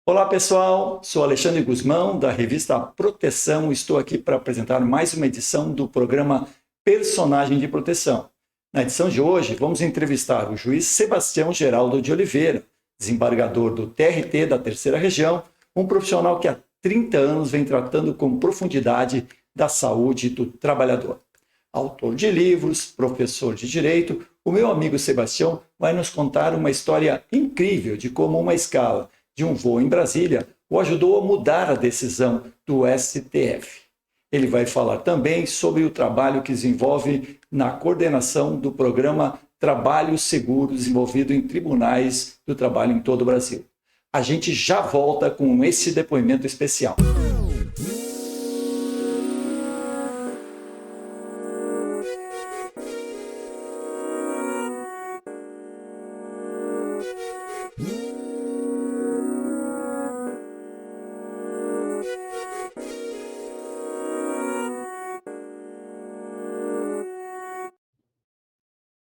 Olá pessoal, sou Alexandre Guzmão da revista Proteção. Estou aqui para apresentar mais uma edição do programa Personagem de Proteção. Na edição de hoje, vamos entrevistar o juiz Sebastião Geraldo de Oliveira, desembargador do TRT da Terceira Região, um profissional que há 30 anos vem tratando com profundidade da saúde do trabalhador. Autor de livros, professor de direito, o meu amigo Sebastião vai nos contar uma história incrível de como uma escala de um voo em Brasília o ajudou a mudar a decisão do STF. Ele vai falar também sobre o trabalho que desenvolve na coordenação do programa Trabalho Seguro, desenvolvido em tribunais do trabalho em todo o Brasil. A gente já volta com esse depoimento especial.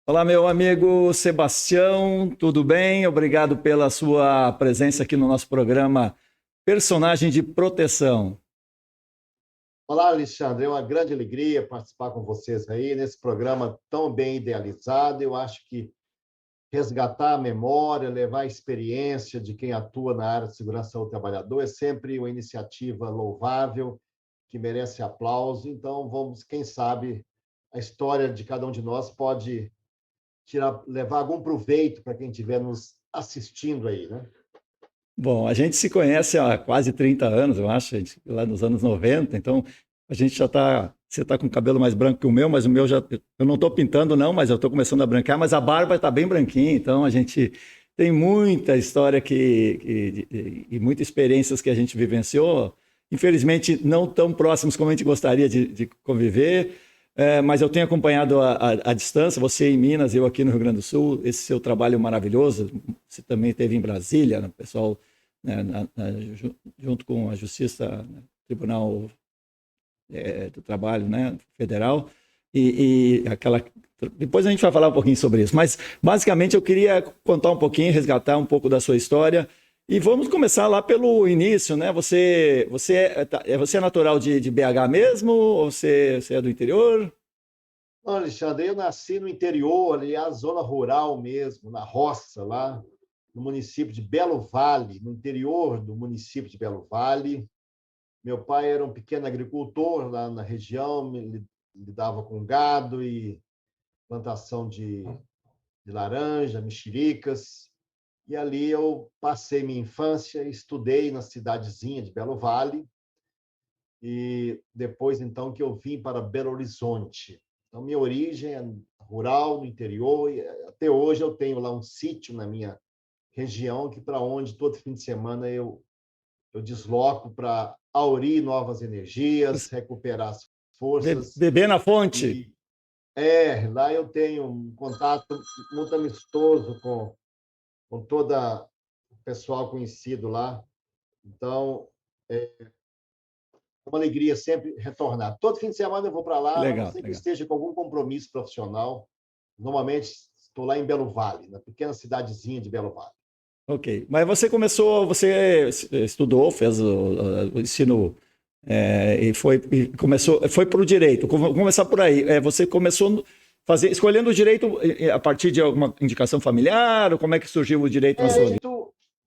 Olá, meu amigo Sebastião, tudo bem? Obrigado pela sua presença aqui no nosso programa Personagem de Proteção. Olá, Alexandre. É uma grande alegria participar com vocês aí nesse programa tão bem idealizado. Eu acho que resgatar a memória, levar a experiência de quem atua na área de segurança ao trabalhador é sempre uma iniciativa louvável, que merece aplauso. Então, vamos, quem sabe, a história de cada um de nós pode levar algum proveito para quem estiver nos assistindo aí, né? Bom, a gente se conhece há quase 30 anos, eu acho, lá nos anos 90, então a gente já está. Você está com o cabelo mais branco que o meu, mas o meu já. Eu não estou pintando, não, mas eu estou começando a branquear, mas a barba está bem branquinha, então a gente tem muita história e muitas experiências que a gente vivenciou. Infelizmente, não tão próximos como a gente gostaria de conviver, mas eu tenho acompanhado a distância, você em Minas, eu aqui no Rio Grande do Sul, esse seu trabalho maravilhoso. Você também esteve em Brasília, né, pessoal, né, junto com a Justiça, né, Tribunal do Trabalho, né, Federal, e aquela. Depois a gente vai falar um pouquinho sobre isso, mas basicamente eu queria contar um pouquinho, resgatar um pouco da sua história. E vamos começar lá pelo início, né? Você é natural de BH mesmo? Ou você é do interior? Não, Alexandre, eu nasci no interior, aliás, zona rural mesmo, na roça, lá no município de Belo Vale, no interior do município de Belo Vale. Meu pai era um pequeno agricultor lá na região, lidava com gado e plantação de laranja, mexericas. E ali eu passei minha infância, estudei na cidadezinha de Belo Vale, e depois, então, que eu vim para Belo Horizonte. Então, minha origem é rural, no interior, e até hoje eu tenho lá um sítio na minha região, que para onde todo fim de semana eu desloco para aurir novas energias, recuperar as forças. Bebê na fonte? E lá eu tenho um contato muito amistoso com todo o pessoal conhecido lá. Então, é uma alegria sempre retornar. Todo fim de semana eu vou para lá, a não Legal, ser que legal. esteja com algum compromisso profissional. Normalmente estou lá em Belo Vale, na pequena cidadezinha de Belo Vale. Ok. Mas você estudou, fez o ensino e começou, foi para o direito. Vamos começar por aí. Você começou escolhendo o direito a partir de alguma indicação familiar? Ou como é que surgiu o direito na sua vida?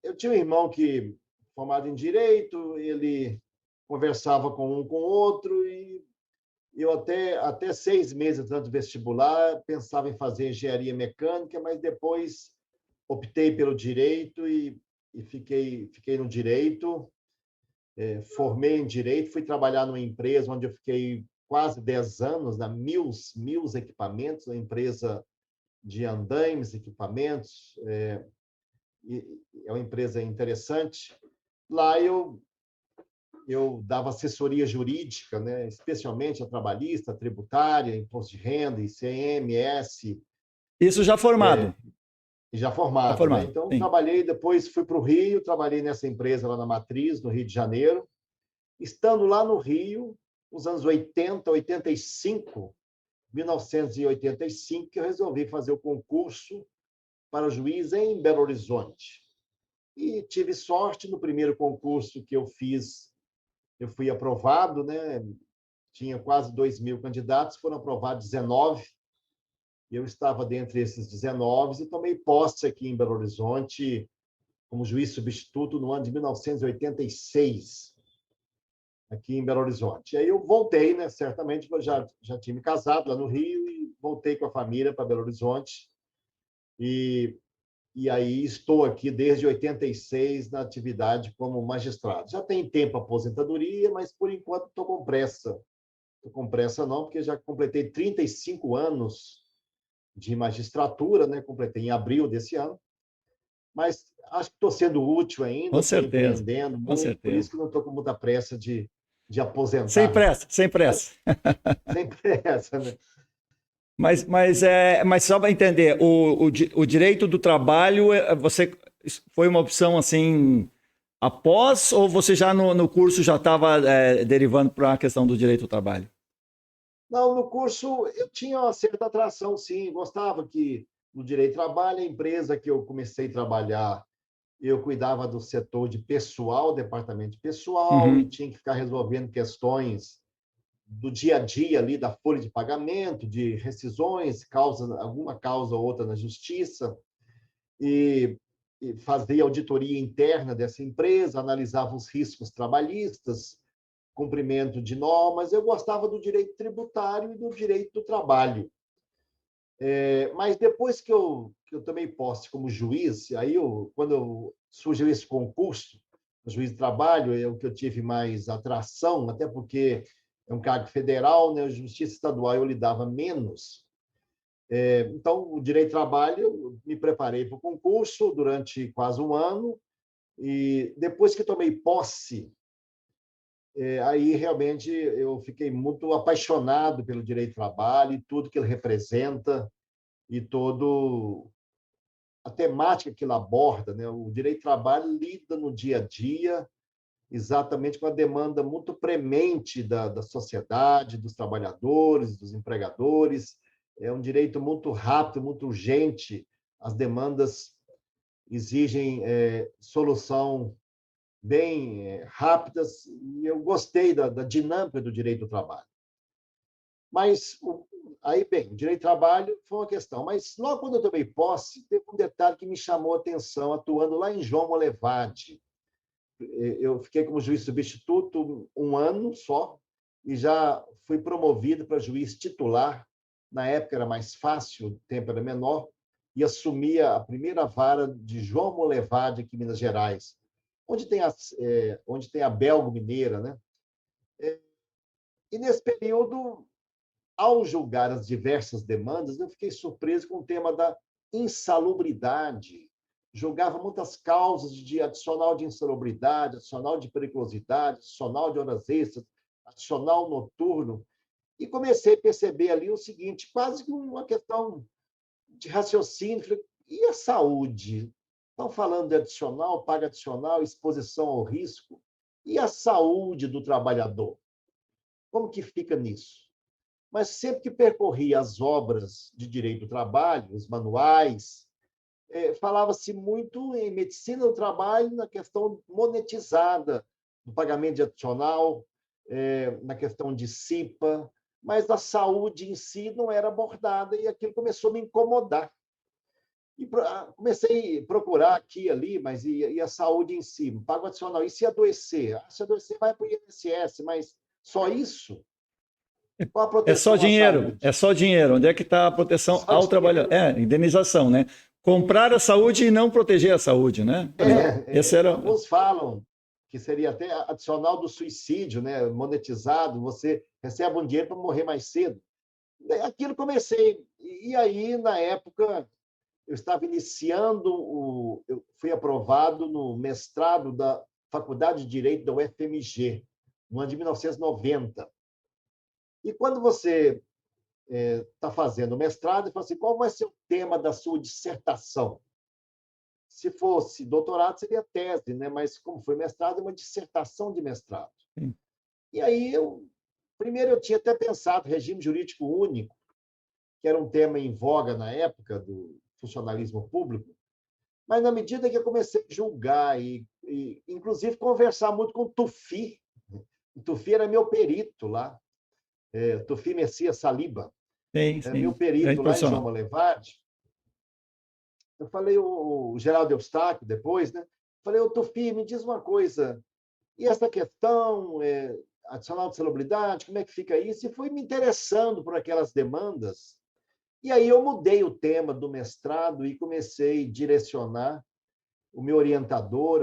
Eu tinha um irmão que formado em direito, ele conversava com um com o outro, e eu até 6 meses antes do vestibular pensava em fazer engenharia mecânica, mas depois optei pelo direito e fiquei no direito. Formei em direito, fui trabalhar numa empresa onde eu fiquei quase 10 anos, na Mills Equipamentos, uma empresa de andaimes, equipamentos. É uma empresa interessante. Lá eu dava assessoria jurídica, né, especialmente a trabalhista, a tributária, imposto de renda, ICMS. Isso já formado. Já Já formado, né? formado, Então, sim. trabalhei, depois fui para o Rio, trabalhei nessa empresa lá na Matriz, no Rio de Janeiro. Estando lá no Rio, nos anos 80, 85, 1985, que eu resolvi fazer o concurso para juiz em Belo Horizonte. E tive sorte no primeiro concurso que eu fiz, eu fui aprovado, né? Tinha quase 2.000 candidatos, foram aprovados 19. Eu estava dentre esses 19 e tomei posse aqui em Belo Horizonte como juiz substituto no ano de 1986, aqui em Belo Horizonte. E aí eu voltei, né? Certamente eu já tinha me casado lá no Rio e voltei com a família para Belo Horizonte. E, e aí estou aqui desde 86 na atividade como magistrado. Já tem tempo a aposentadoria, mas por enquanto estou com pressa. Estou com pressa não, porque já completei 35 anos de magistratura, né? Completei em abril desse ano. Mas acho que estou sendo útil ainda, Com estou certeza, empreendendo com muito, por certeza. isso que não estou com muita pressa de Sem aposentar, não. pressa, sem pressa. Sem pressa, né? Mas só para entender, o direito do trabalho, você foi uma opção assim após ou você já no curso já estava derivando para a questão do direito do trabalho? Não, no curso eu tinha uma certa atração, sim. Gostava que no direito do trabalho, a empresa que eu comecei a trabalhar, eu cuidava do setor de pessoal, departamento de pessoal, e Uhum. tinha que ficar resolvendo questões do dia a dia ali da folha de pagamento, de rescisões, alguma causa ou outra na justiça, e, e fazia auditoria interna dessa empresa, analisava os riscos trabalhistas, cumprimento de normas. Eu gostava do direito tributário e do direito do trabalho. Mas depois que eu tomei posse como juiz, quando surgiu esse concurso, juiz de trabalho, é o que eu tive mais atração, até porque é um cargo federal, né? A justiça estadual eu lidava menos. Então, o direito de trabalho, eu me preparei para o concurso durante quase um ano, e depois que tomei posse, aí realmente eu fiquei muito apaixonado pelo direito de trabalho e tudo que ele representa e todo a temática que ele aborda, né? O direito de trabalho lida no dia a dia exatamente com a demanda muito premente da sociedade, dos trabalhadores, dos empregadores. É um direito muito rápido, muito urgente. As demandas exigem solução bem rápidas e eu gostei da dinâmica do direito do trabalho. Mas aí, bem, o direito do trabalho foi uma questão. Mas logo quando eu tomei posse, teve um detalhe que me chamou a atenção, atuando lá em João Molevade. Eu fiquei como juiz substituto um ano só e já fui promovido para juiz titular. Na época era mais fácil, o tempo era menor, e assumia a primeira vara de João Molevade, aqui em Minas Gerais, onde tem a Belgo Mineira, né? E nesse período, ao julgar as diversas demandas, eu fiquei surpreso com o tema da insalubridade. Julgava muitas causas de adicional de insalubridade, adicional de periculosidade, adicional de horas extras, adicional noturno. E comecei a perceber ali o seguinte, quase que uma questão de raciocínio. Falei, e a saúde? Estão falando de adicional, paga adicional, exposição ao risco. E a saúde do trabalhador? Como que fica nisso? Mas sempre que percorria as obras de direito do trabalho, os manuais, falava-se muito em medicina do trabalho, na questão monetizada do pagamento de adicional, na questão de CIPA, mas a saúde em si não era abordada e aquilo começou a me incomodar. E comecei a procurar aqui e ali, mas e a saúde em si? Pago adicional. E se adoecer? Se adoecer, vai para o INSS, mas só isso? Qual a É só proteção à dinheiro, é saúde? só dinheiro. Onde é que está a proteção Só ao trabalhador? dinheiro. Indenização, né? Comprar a saúde e não proteger a saúde, né? Esse era. Alguns falam que seria até adicional do suicídio, né? Monetizado, você recebe um dinheiro para morrer mais cedo. Aquilo comecei. E aí, na época, eu estava iniciando, eu fui aprovado no mestrado da Faculdade de Direito da UFMG, no ano de 1990. E quando você está fazendo o mestrado, e fala assim, qual vai ser o tema da sua dissertação? Se fosse doutorado, seria tese, né? Mas como foi mestrado, é uma dissertação de mestrado. E aí, primeiro eu tinha até pensado regime jurídico único, que era um tema em voga na época do funcionalismo público, Mas na medida que eu comecei a julgar inclusive, conversar muito com o Tufi, o Tufi era meu perito lá, Tufi Messias Saliba, Sim, é meu sim. Grande perito lá em João profissional. Molevade. Eu falei, o Geraldo Eustáquio, depois, né? Falei, ô Tufi, me diz uma coisa, e essa questão adicional de salubridade, como é que fica isso? E fui me interessando por aquelas demandas. E aí eu mudei o tema do mestrado e comecei a direcionar o meu orientador,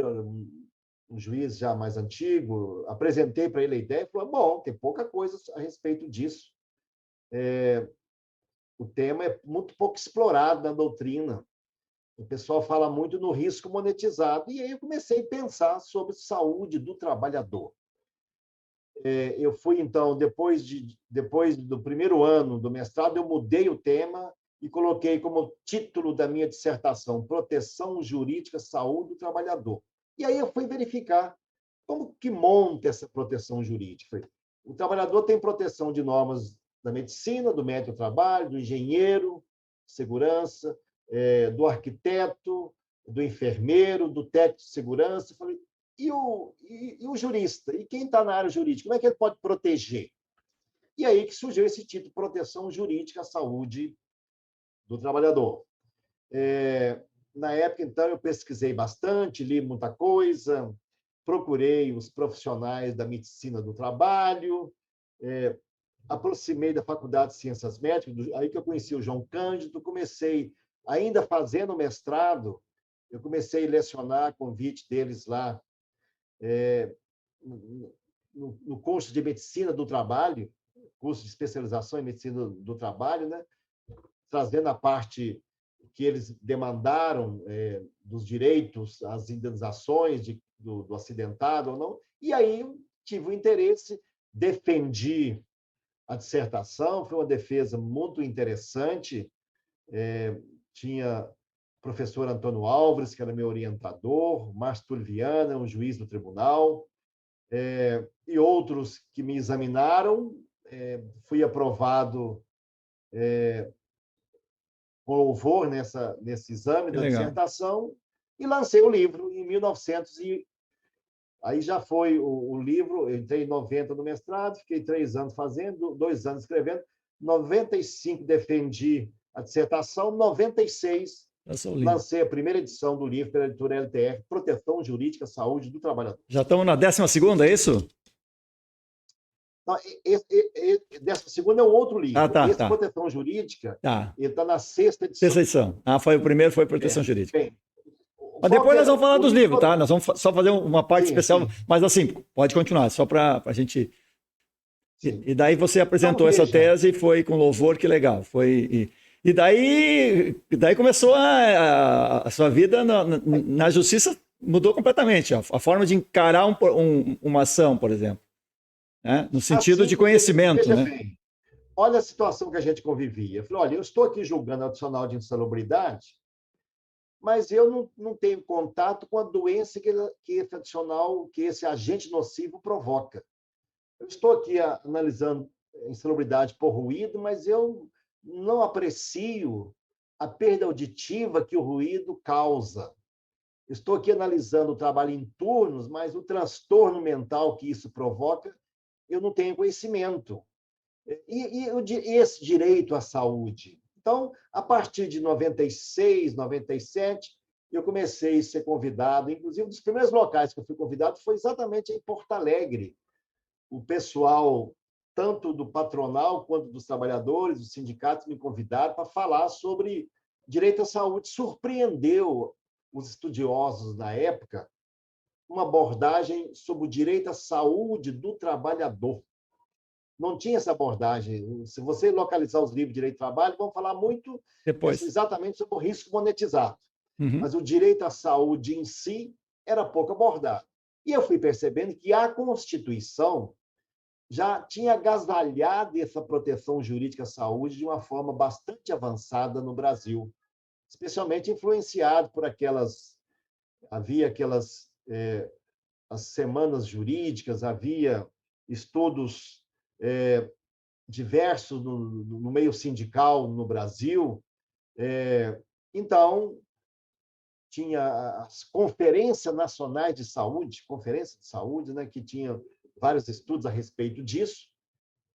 um juiz já mais antigo, apresentei para ele a ideia e falou: bom, tem pouca coisa a respeito disso. O tema é muito pouco explorado na doutrina. O pessoal fala muito no risco monetizado. E aí eu comecei a pensar sobre saúde do trabalhador. Eu fui, então, depois do primeiro ano do mestrado, eu mudei o tema e coloquei como título da minha dissertação Proteção Jurídica, Saúde do Trabalhador. E aí eu fui verificar como que monta essa proteção jurídica. O trabalhador tem proteção de normas da medicina, do médico do trabalho, do engenheiro, segurança, do arquiteto, do enfermeiro, do técnico de segurança. Eu falei, e o jurista? E quem está na área jurídica? Como é que ele pode proteger? E aí que surgiu esse título, Proteção Jurídica à Saúde do Trabalhador. Na época, então, eu pesquisei bastante, li muita coisa, procurei os profissionais da medicina do trabalho, aproximei da Faculdade de Ciências Médicas, aí que eu conheci o João Cândido, comecei, ainda fazendo mestrado, eu comecei a lecionar a convite deles lá no curso de Medicina do Trabalho, curso de especialização em Medicina do Trabalho, né? Trazendo a parte que eles demandaram dos direitos, as indenizações do acidentado ou não. E aí tive o interesse, defendi a dissertação, foi uma defesa muito interessante. Tinha o professor Antônio Álvares, que era meu orientador, Márcio Tulviana, um juiz do tribunal, e outros que me examinaram. Fui aprovado com louvor nesse exame Que da legal. dissertação e lancei o livro em 1900. Aí já foi o livro, eu entrei em 90 no mestrado, fiquei 3 anos fazendo, 2 anos escrevendo, 95 defendi a dissertação, 96 Lançou o livro. lancei a primeira edição do livro pela editora LTR, Proteção Jurídica à Saúde do Trabalhador. Já estamos na 12ª, é isso? Não, dessa segunda é um outro Ah, livro. tá, Esse, tá. Proteção Jurídica, Tá. ele está na sexta edição. Sexta edição. Ah, foi o primeiro, foi proteção jurídica. Bem, Mas qual depois que nós é vamos falar o dos livro? livros, tá? Nós vamos só fazer uma parte Sim, especial, sim, mas assim, pode continuar, só para a gente. sim. E daí você Então, apresentou essa veja, tese e foi com louvor, que legal. E daí começou a sua vida na justiça, mudou completamente. A forma de encarar uma ação, por exemplo, né? No sentido assim, de porque, conhecimento, veja né? bem, olha a situação que a gente convivia. Eu falei, olha, eu estou aqui julgando adicional de insalubridade, mas eu não tenho contato com a doença que esse adicional, que esse agente nocivo provoca. Eu estou aqui analisando insalubridade por ruído, mas eu não aprecio a perda auditiva que o ruído causa. Estou aqui analisando o trabalho em turnos, mas o transtorno mental que isso provoca, eu não tenho conhecimento. E esse direito à saúde? Então, a partir de 96, 97, eu comecei a ser convidado, inclusive um dos primeiros locais que eu fui convidado foi exatamente em Porto Alegre. O pessoal, tanto do patronal quanto dos trabalhadores, dos sindicatos, me convidaram para falar sobre direito à saúde. Surpreendeu os estudiosos na época uma abordagem sobre o direito à saúde do trabalhador. Não tinha essa abordagem. Se você localizar os livros de direito do trabalho, vão falar muito Depois. exatamente sobre o risco monetizado. Uhum. Mas o direito à saúde em si era pouco abordado. E eu fui percebendo que a Constituição já tinha agasalhado essa proteção jurídica à saúde de uma forma bastante avançada no Brasil, especialmente influenciado por havia aquelas as semanas jurídicas, havia estudos diversos no meio sindical no Brasil. Então, tinha as conferências nacionais de saúde, conferência de saúde, né, que tinha vários estudos a respeito disso.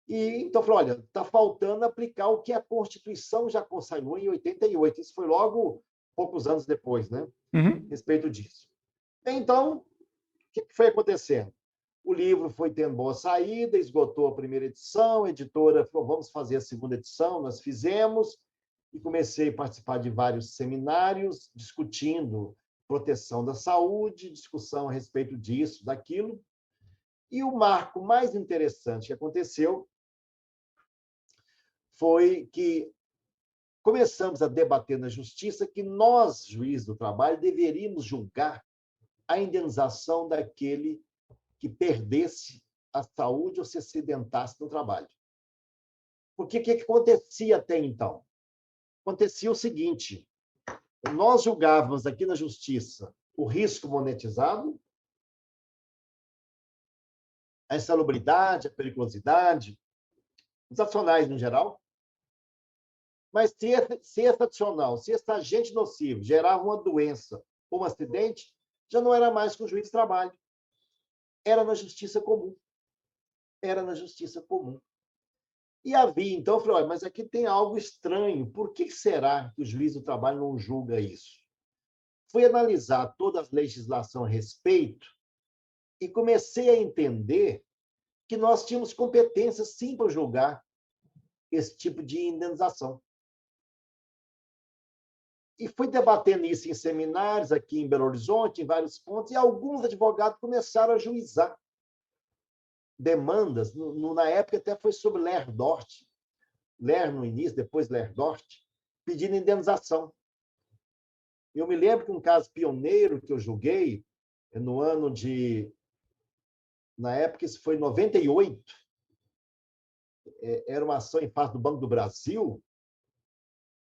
E então falou, olha, está faltando aplicar o que a Constituição já consagrou em 88. Isso foi logo poucos anos depois, né, a Uhum. respeito disso. Então, o que foi acontecendo? O livro foi tendo boa saída, esgotou a primeira edição, a editora falou, vamos fazer a segunda edição, nós fizemos, e comecei a participar de vários seminários, discutindo proteção da saúde, discussão a respeito disso, daquilo. E o marco mais interessante que aconteceu foi que começamos a debater na justiça que nós, juízes do trabalho, deveríamos julgar a indenização daquele que perdesse a saúde ou se acidentasse no trabalho. Porque o que acontecia até então? Acontecia o seguinte, nós julgávamos aqui na justiça o risco monetizado, a insalubridade, a periculosidade, os acionais no geral, mas se esse adicional, se esse agente nocivo gerava uma doença ou um acidente, já não era mais com o juiz de trabalho, era na justiça comum. Era na justiça comum. E havia, então, eu falei, olha, mas aqui tem algo estranho, por que será que o juiz do trabalho não julga isso? Fui analisar toda a legislação a respeito e comecei a entender que nós tínhamos competências, sim, para julgar esse tipo de indenização. E fui debatendo isso em seminários aqui em Belo Horizonte, em vários pontos, e alguns advogados começaram a juizar demandas. Na época até foi sobre Ler Dort, Ler no início, depois Ler Dort, pedindo indenização. Eu me lembro que um caso pioneiro que eu julguei, no ano de... Na época, isso foi em 98, era uma ação em face do Banco do Brasil.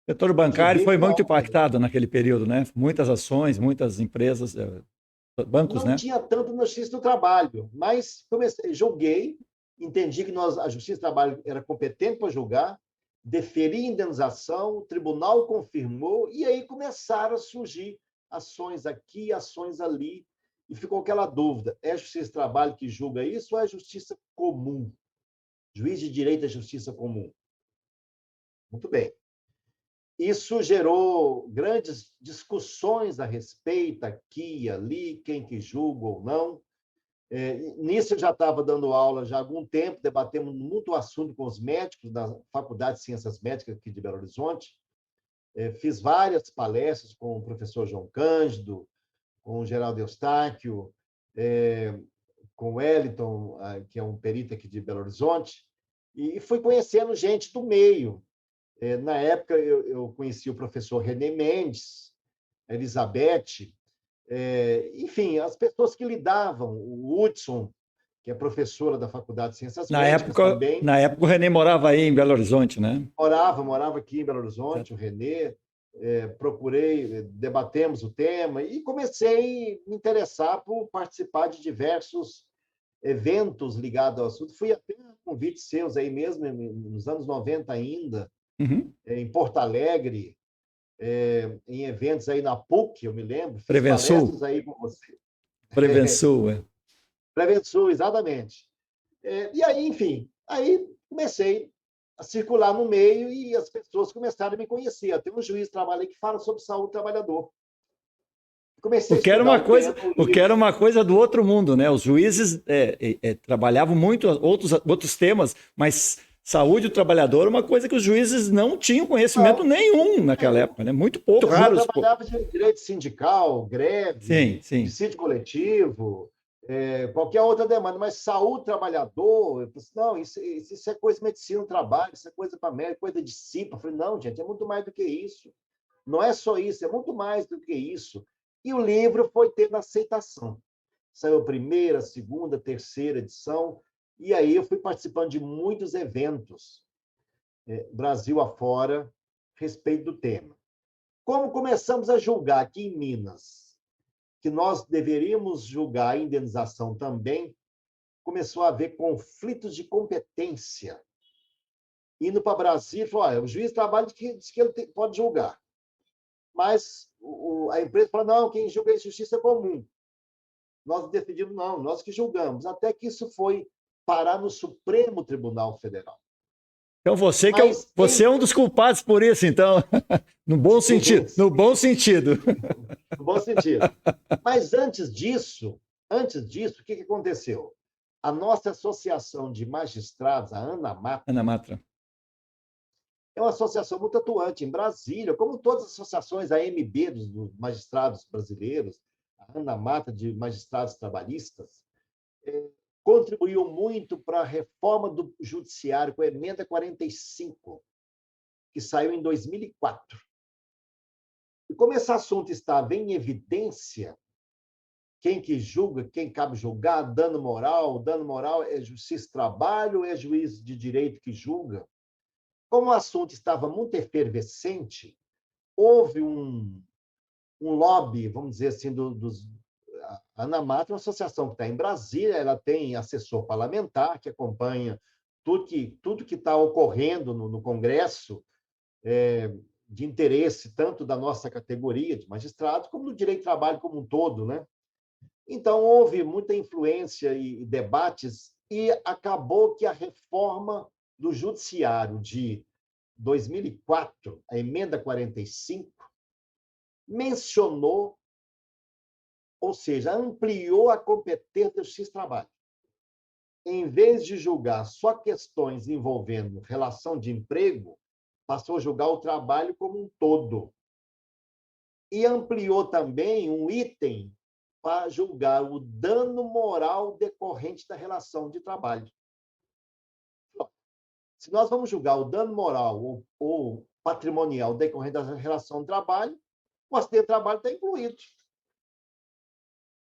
O setor bancário Julguei foi com muito a... impactado naquele período, né? Muitas ações, muitas empresas, bancos, Não né? tinha tanto na Justiça do Trabalho, mas julguei, entendi que a Justiça do Trabalho era competente para julgar, deferi indenização, o tribunal confirmou, e aí começaram a surgir ações aqui, ações ali, e ficou aquela dúvida, é a Justiça do Trabalho que julga isso ou é a Justiça Comum? Juiz de Direito é Justiça Comum. Muito bem. Isso gerou grandes discussões a respeito, aqui e ali, quem que julga ou não. Nisso eu já estava dando aula já há algum tempo, debatemos muito assunto com os médicos da Faculdade de Ciências Médicas aqui de Belo Horizonte. Fiz várias palestras com o professor João Cândido, com o Geraldo Eustáquio, com o Wellington, que é um perito aqui de Belo Horizonte, e fui conhecendo gente do meio. Na época, eu conheci o professor René Mendes, a Elizabeth, enfim, as pessoas que lidavam, o Hudson, que é professora da Faculdade de Ciências Médicas também. Na época o René morava aí em Belo Horizonte, né? Morava aqui em Belo Horizonte, o René. Procurei, debatemos o tema e comecei a me interessar por participar de diversos eventos ligados ao assunto. Fui até a convites seus aí mesmo, nos anos 90 ainda, em Porto Alegre, em eventos aí na PUC, eu me lembro, fiz Prevensul. palestras aí com você. Prevensul, Prevensul, exatamente. E aí, enfim, aí comecei a circular no meio e as pessoas começaram a me conhecer. Tem um juiz de trabalho aí que fala sobre saúde do trabalhador. Comecei a estudar o tema, o que era uma coisa do outro mundo, né? Os juízes trabalhavam muito outros temas, mas saúde do trabalhador é uma coisa que os juízes não tinham conhecimento nenhum naquela época, né? Muito pouco, eu raros. trabalhava de direito sindical, greve, Sim. dissídio coletivo, qualquer outra demanda, mas saúde do trabalhador, eu disse, não, isso é coisa de medicina do trabalho, isso é coisa para médico, coisa de CIPA. Eu falei, não, gente, é muito mais do que isso. Não é só isso, é muito mais do que isso. E o livro foi tendo aceitação. Saiu a primeira, a segunda, a terceira edição, e aí eu fui participando de muitos eventos, Brasil afora, a respeito do tema. Como começamos a julgar aqui em Minas, que nós deveríamos julgar a indenização também, começou a haver conflitos de competência. Indo para Brasília, falou, o juiz de trabalho diz que ele pode julgar. Mas a empresa fala, não, quem julga é injustiça comum. Nós decidimos, não, nós que julgamos, até que isso foi parar no Supremo Tribunal Federal. Então Mas você é um dos culpados por isso, então, no bom sentido, no bom sentido. No bom sentido. Mas antes disso, o que aconteceu? A nossa associação de magistrados, a ANAMATRA, é uma associação muito atuante em Brasília, como todas as associações, a AMB dos magistrados brasileiros, a ANAMATRA de magistrados trabalhistas, contribuiu muito para a reforma do judiciário com a emenda 45, que saiu em 2004. E como esse assunto estava em evidência, quem que julga, quem cabe julgar, dano moral é justiça e trabalho, é juiz de direito que julga. Como o assunto estava muito efervescente, houve um lobby, vamos dizer assim, a ANAMATRA é uma associação que está em Brasília, ela tem assessor parlamentar que acompanha tudo que está ocorrendo no Congresso, de interesse tanto da nossa categoria de magistrados, como do direito do trabalho como um todo, né? Então, houve muita influência e debates, e acabou que a reforma do Judiciário de 2004, a emenda 45, mencionou, ou seja, ampliou a competência da Justiça do Trabalho. Em vez de julgar só questões envolvendo relação de emprego, passou a julgar o trabalho como um todo. E ampliou também um item para julgar o dano moral decorrente da relação de trabalho. Se nós vamos julgar o dano moral ou patrimonial decorrente da relação de trabalho, o acidente de trabalho está incluído.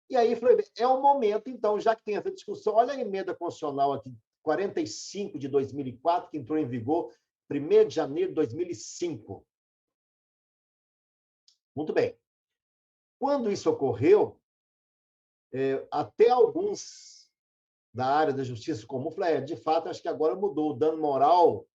E aí, falei, é o momento, então, já que tem essa discussão, olha a emenda constitucional aqui, 45 de 2004, que entrou em vigor 1º de janeiro de 2005. Muito bem. Quando isso ocorreu, até alguns da área da justiça comum falaram, de fato, acho que agora mudou o dano moral,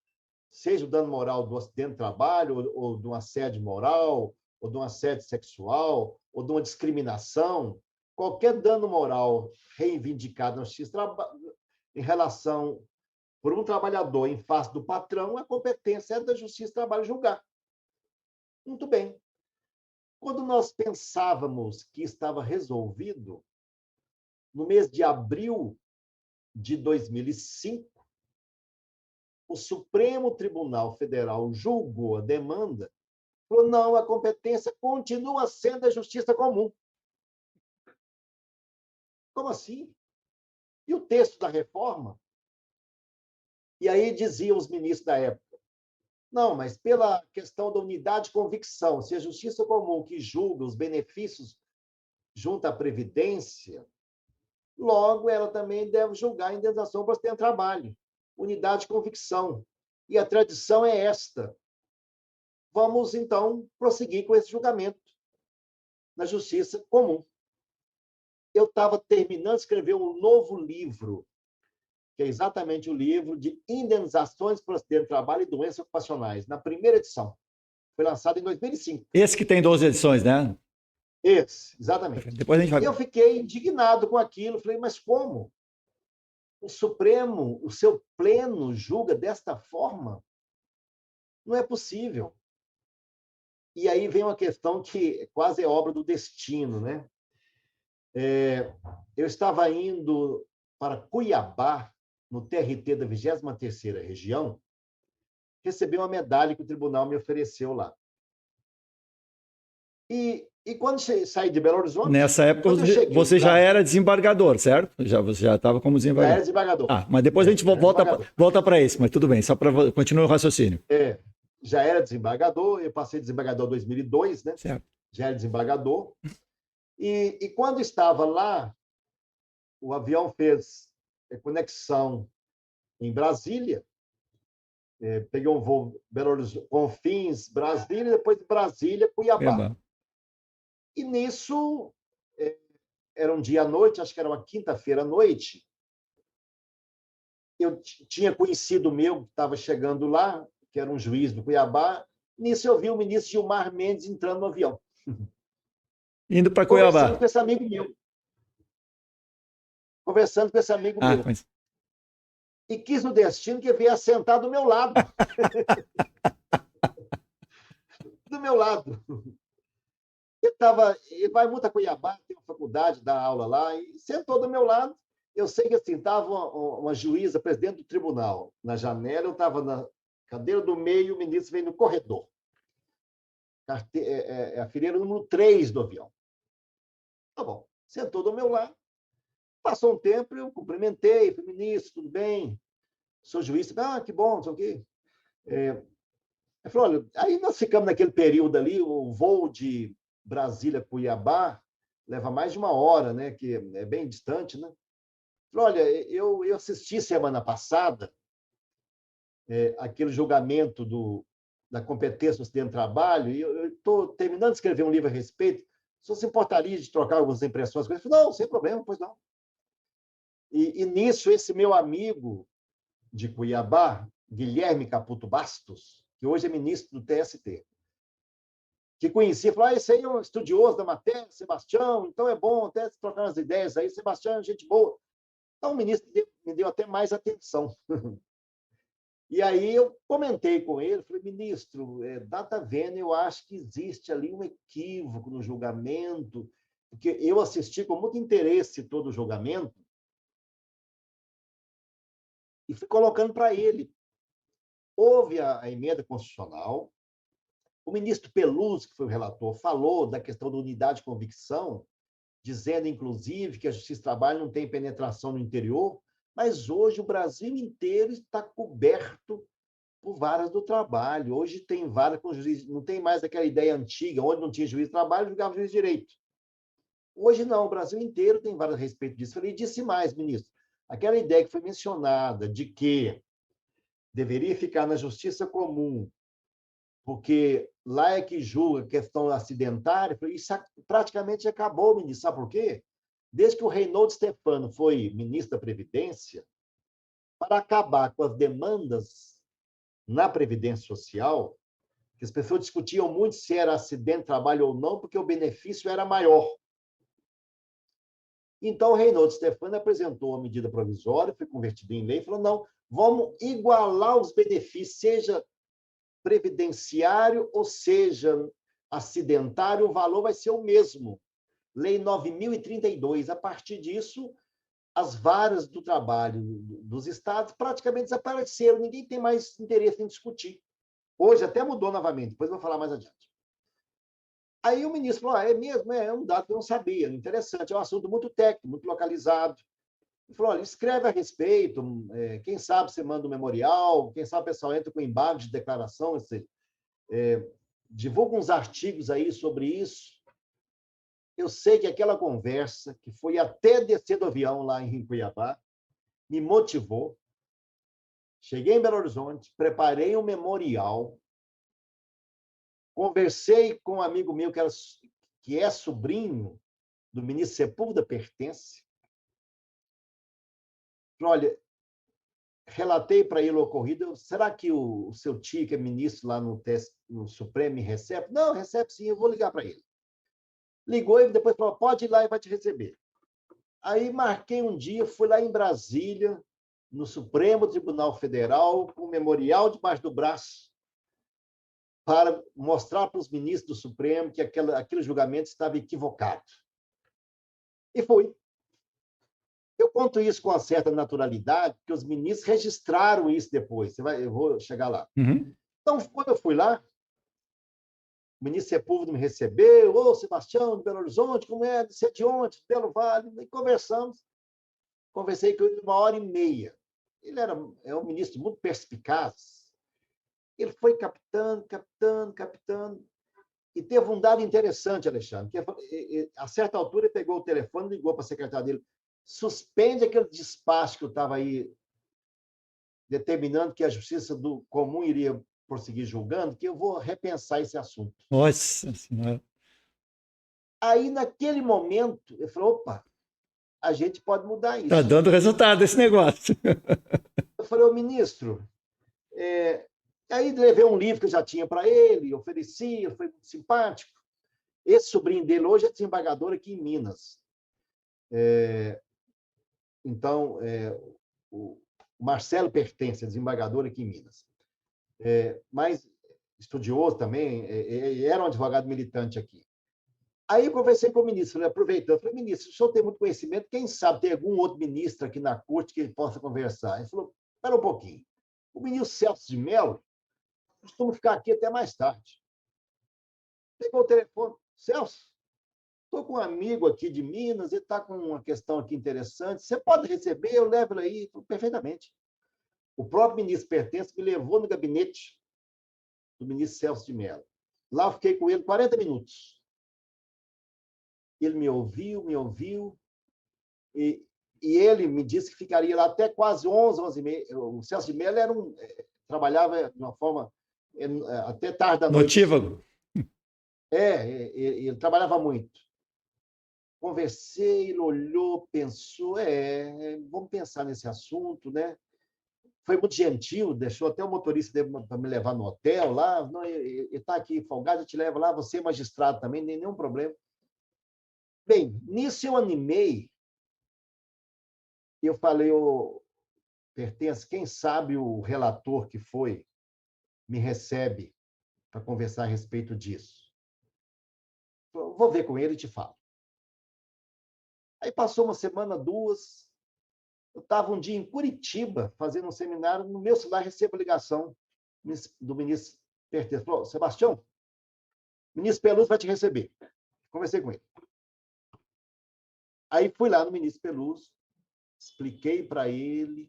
seja o dano moral do acidente de trabalho, ou de um assédio moral, ou de um assédio sexual, ou de uma discriminação, qualquer dano moral reivindicado na justiça em relação por um trabalhador em face do patrão, a competência é da Justiça do Trabalho julgar. Muito bem. Quando nós pensávamos que estava resolvido, no mês de abril de 2005, o Supremo Tribunal Federal julgou a demanda, falou, não, a competência continua sendo da Justiça Comum. Como assim? E o texto da reforma? E aí diziam os ministros da época, não, mas pela questão da unidade de convicção, se a Justiça Comum que julga os benefícios junto à Previdência, logo ela também deve julgar a indenização por acidente de trabalho. Unidade de convicção. E a tradição é esta. Vamos, então, prosseguir com esse julgamento na Justiça Comum. Eu estava terminando de escrever um novo livro, que é exatamente o livro de indenizações por acidente de trabalho e doenças ocupacionais, na primeira edição. Foi lançado em 2005. Esse que tem 12 edições, né? Esse, exatamente. Depois a gente vai... E eu fiquei indignado com aquilo. Falei, mas como? O Supremo, o seu pleno, julga desta forma? Não é possível. E aí vem uma questão que quase é obra do destino, né? Eu estava indo para Cuiabá, no TRT da 23ª Região, receber uma medalha que o tribunal me ofereceu lá. E quando saí de Belo Horizonte... Nessa época você já era desembargador, certo? Você já estava como desembargador. Já era desembargador. Mas depois a gente volta para isso, mas tudo bem, só para continuar o raciocínio. Já era desembargador, eu passei desembargador em 2002, né? Certo. Já era desembargador. E quando estava lá, o avião fez conexão em Brasília, peguei um voo Belo Horizonte, Confins, Brasília, e depois de Brasília, Cuiabá. E nisso, era um dia à noite, acho que era uma quinta-feira à noite, eu tinha conhecido o meu que estava chegando lá, que era um juiz do Cuiabá, nisso eu vi o ministro Gilmar Mendes entrando no avião. Indo para Conversando Cuiabá. com esse amigo meu. Conversando com esse amigo Ah, meu. mas... E quis o destino que veio assentar do meu lado. Do meu lado. Ele vai muito a Cuiabá, tem uma faculdade, dá aula lá, e sentou do meu lado. Eu sei que assim, estava uma juíza, presidente do tribunal, na janela, eu estava na cadeira do meio, o ministro veio no corredor. A fileira número 3 do avião. Tá bom. Sentou do meu lado. Passou um tempo, eu cumprimentei, falei, ministro, tudo bem? Sou juiz. Ah, que bom, não sei o quê. Ele falou, olha, aí nós ficamos naquele período ali, o voo de Brasília-Cuiabá leva mais de 1 hora, né? Que é bem distante, né? Falei, olha, eu assisti semana passada aquele julgamento da competência do acidente de trabalho e eu estou terminando de escrever um livro a respeito. Se você se importaria de trocar algumas impressões com ele? Falei, não, sem problema, pois não. E nisso, esse meu amigo de Cuiabá, Guilherme Caputo Bastos, que hoje é ministro do TST, que conhecia, falou, esse aí é um estudioso da matéria, Sebastião, então é bom até trocar umas ideias aí, Sebastião é gente boa. Então o ministro me deu até mais atenção. E aí eu comentei com ele, falei, ministro, data vênia, eu acho que existe ali um equívoco no julgamento, porque eu assisti com muito interesse todo o julgamento e fui colocando para ele. Houve a emenda constitucional, o ministro Peluso, que foi o relator, falou da questão da unidade de convicção, dizendo, inclusive, que a Justiça do Trabalho não tem penetração no interior, mas hoje o Brasil inteiro está coberto por varas do trabalho. Hoje tem vara com juiz, não tem mais aquela ideia antiga, onde não tinha juiz de trabalho, julgava juiz de direito. Hoje não, o Brasil inteiro tem vara a respeito disso. Falei, disse mais, ministro, aquela ideia que foi mencionada de que deveria ficar na justiça comum, porque lá é que julga a questão acidentária, isso praticamente acabou, ministro. Sabe por quê? Desde que o Reinaldo Stefano foi ministro da Previdência, para acabar com as demandas na Previdência Social, que as pessoas discutiam muito se era acidente de trabalho ou não, porque o benefício era maior. Então, o Reinaldo Stefano apresentou a medida provisória, foi convertida em lei, e falou, não, vamos igualar os benefícios, seja previdenciário ou seja acidentário, o valor vai ser o mesmo. Lei 9.032. A partir disso, as varas do trabalho dos estados praticamente desapareceram. Ninguém tem mais interesse em discutir. Hoje até mudou novamente, depois eu vou falar mais adiante. Aí o ministro falou, é mesmo? É um dado que eu não sabia. Interessante, é um assunto muito técnico, muito localizado. Ele falou, olha, escreve a respeito, quem sabe você manda um memorial, quem sabe o pessoal entra com embargo de declaração, divulga uns artigos aí sobre isso. Eu sei que aquela conversa, que foi até descer do avião lá em Cuiabá, me motivou. Cheguei em Belo Horizonte, preparei um memorial, conversei com um amigo meu que é sobrinho do ministro Sepúlveda Pertence. Olha, relatei para ele o ocorrido. Será que o seu tio, que é ministro lá no Supremo, me recebe? Não, recebe sim, eu vou ligar para ele. Ligou e depois falou, pode ir lá e vai te receber. Aí marquei um dia, fui lá em Brasília, no Supremo Tribunal Federal, com um memorial debaixo do braço, para mostrar para os ministros do Supremo que aquele julgamento estava equivocado. E fui. Eu conto isso com uma certa naturalidade, porque os ministros registraram isso depois. Eu vou chegar lá. Uhum. Então, quando eu fui lá, o ministro Sepúlveda me recebeu, ô, Sebastião, de Belo Horizonte, como é? Você é de onde? Belo Vale. E conversamos. Conversei com ele 1 hora e meia. Ele é um ministro muito perspicaz. Ele foi captando, captando, captando. E teve um dado interessante, Alexandre, que a certa altura ele pegou o telefone e ligou para a secretária dele. Suspende aquele despacho que eu estava aí determinando que a Justiça do Comum iria prosseguir julgando, que eu vou repensar esse assunto. Nossa Senhora. Aí, naquele momento, ele falou, opa, a gente pode mudar Tá isso. dando resultado esse negócio. Eu falei, ô ministro, aí levei um livro que eu já tinha para ele, ofereci, foi muito simpático. Esse sobrinho dele hoje é desembargador aqui em Minas. Então, o Marcelo Pertence, desembargador aqui em Minas. Mas estudioso também, era um advogado militante aqui. Aí eu conversei com o ministro, falei, aproveitando, falei, ministro, o senhor tem muito conhecimento, quem sabe tem algum outro ministro aqui na corte que possa conversar? Ele falou, espera um pouquinho. O ministro Celso de Mello costuma ficar aqui até mais tarde. Pegou o telefone, Celso, estou com um amigo aqui de Minas, ele está com uma questão aqui interessante, você pode receber, eu levo ele aí, perfeitamente. O próprio ministro Pertence me levou no gabinete do ministro Celso de Mello. Lá eu fiquei com ele 40 minutos. Ele me ouviu, e ele me disse que ficaria lá até quase 11, 11h30. O Celso de Mello trabalhava de uma forma até tarde da noite. Notívago. Ele trabalhava muito. Conversei, ele olhou, pensou, vamos pensar nesse assunto, né? Foi muito gentil, deixou até o motorista para me levar no hotel lá. Não, ele está aqui folgado, eu te levo lá, você é magistrado também, nenhum problema. Bem, nisso eu animei, eu falei, Pertence, quem sabe o relator que foi me recebe para conversar a respeito disso. Vou ver com ele e te falo. Aí passou uma semana, duas, eu estava um dia em Curitiba fazendo um seminário, no meu celular recebo a ligação do ministro Pertence. Falou, Sebastião, o ministro Peluso vai te receber. Conversei com ele. Aí fui lá no ministro Peluso, expliquei para ele,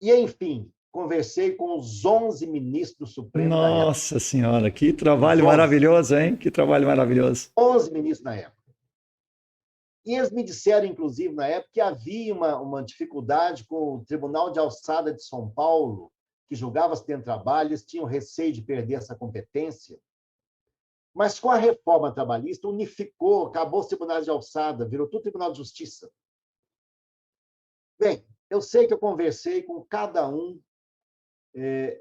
e, enfim, conversei com os 11 ministros do Supremo da época. Nossa Senhora, que trabalho maravilhoso, hein? Que trabalho maravilhoso. 11 ministros na época. E eles me disseram, inclusive, na época, que havia uma dificuldade com o Tribunal de Alçada de São Paulo, que julgava acidente de trabalho, eles tinham receio de perder essa competência. Mas com a reforma trabalhista, unificou, acabou os tribunais de alçada, virou tudo Tribunal de Justiça. Bem, eu sei que eu conversei com cada um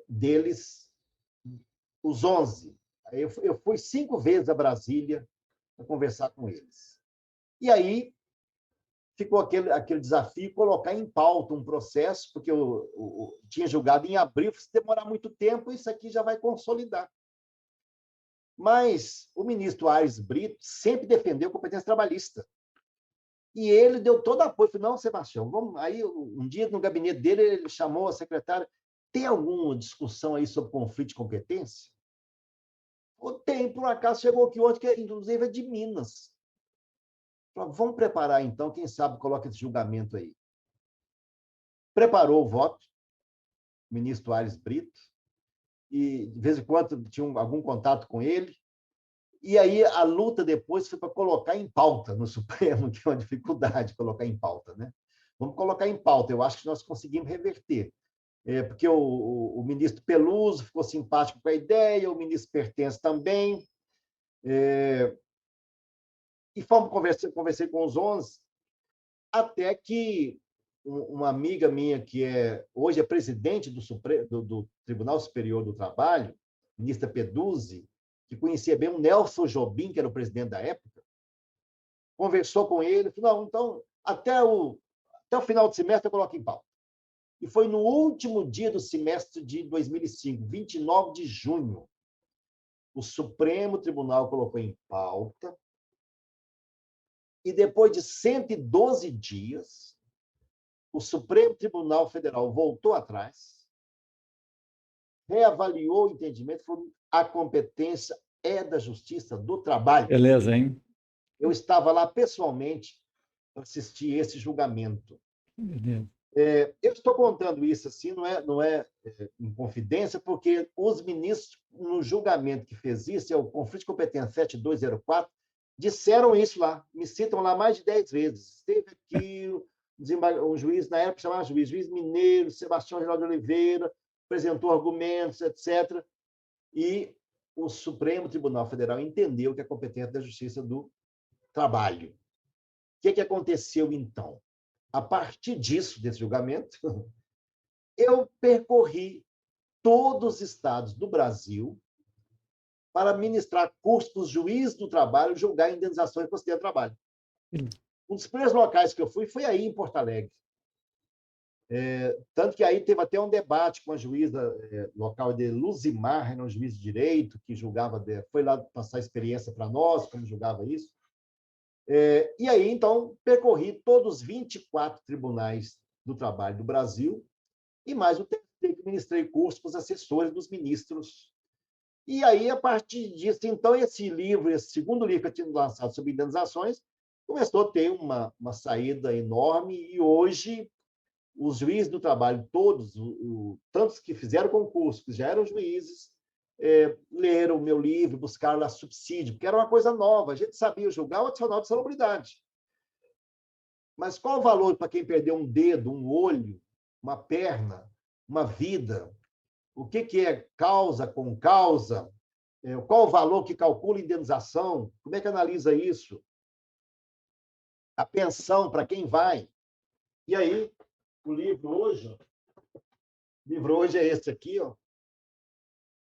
deles, os 11. Eu fui 5 vezes a Brasília para conversar com eles. E aí ficou aquele desafio, colocar em pauta um processo, porque eu tinha julgado em abril, se demorar muito tempo, isso aqui já vai consolidar. Mas o ministro Aires Brito sempre defendeu competência trabalhista. E ele deu todo apoio. Falei, não, Sebastião, vamos. Aí, um dia, no gabinete dele, ele chamou a secretária, tem alguma discussão aí sobre conflito de competência? Tem, por um acaso, chegou aqui ontem, que inclusive é de Minas. Falei, vamos preparar, então, quem sabe coloca esse julgamento aí. Preparou o voto, o ministro Aires Brito, e de vez em quando tinha algum contato com ele. E aí a luta depois foi para colocar em pauta no Supremo, que é uma dificuldade colocar em pauta, né? Vamos colocar em pauta, eu acho que nós conseguimos reverter. Porque o ministro Peluso ficou simpático com a ideia, o ministro Pertence também. E conversei com os 11, até que uma amiga minha, que hoje é presidente do Tribunal Superior do Trabalho, ministra Peduzzi, que conhecia bem o Nelson Jobim, que era o presidente da época, conversou com ele, falou, não, então, até o final do semestre eu coloco em pauta. E foi no último dia do semestre de 2005, 29 de junho, o Supremo Tribunal colocou em pauta, e depois de 112 dias, o Supremo Tribunal Federal voltou atrás, reavaliou o entendimento, falou, a competência é da Justiça do Trabalho. Beleza, hein? Eu estava lá pessoalmente para assistir esse julgamento. Beleza. Eu estou contando isso assim, não é em confidência, porque os ministros, no julgamento que fez isso, é o conflito de competência 7204, disseram isso lá, me citam lá mais de 10 vezes. Esteve aqui um juiz, na época chamava juiz mineiro, Sebastião Geraldo de Oliveira, apresentou argumentos, etc. E o Supremo Tribunal Federal entendeu que a competência da Justiça do Trabalho. O que aconteceu, então? A partir disso, desse julgamento, eu percorri todos os estados do Brasil para ministrar cursos para os juízes do trabalho julgar indenizações por acidente de trabalho. Um dos primeiros locais que eu fui foi aí, em Porto Alegre. Tanto que aí teve até um debate com a juíza local de Luzimar, era um juiz de direito, que julgava, foi lá passar experiência para nós, como julgava isso. E aí, então, percorri todos os 24 tribunais do trabalho do Brasil, e mais o TST, que ministrei curso para os assessores dos ministros. E aí, a partir disso, então, esse segundo livro que eu tinha lançado sobre indenizações, começou a ter uma saída enorme, e hoje os juízes do trabalho, todos, tantos que fizeram concurso, que já eram juízes, leram o meu livro, buscaram lá subsídio, porque era uma coisa nova. A gente sabia julgar o adicional de salubridade. Mas qual o valor para quem perdeu um dedo, um olho, uma perna, uma vida? O que é causa com causa? Qual o valor que calcula a indenização? Como é que analisa isso? A pensão, para quem vai? E aí, o livro hoje é esse aqui, ó.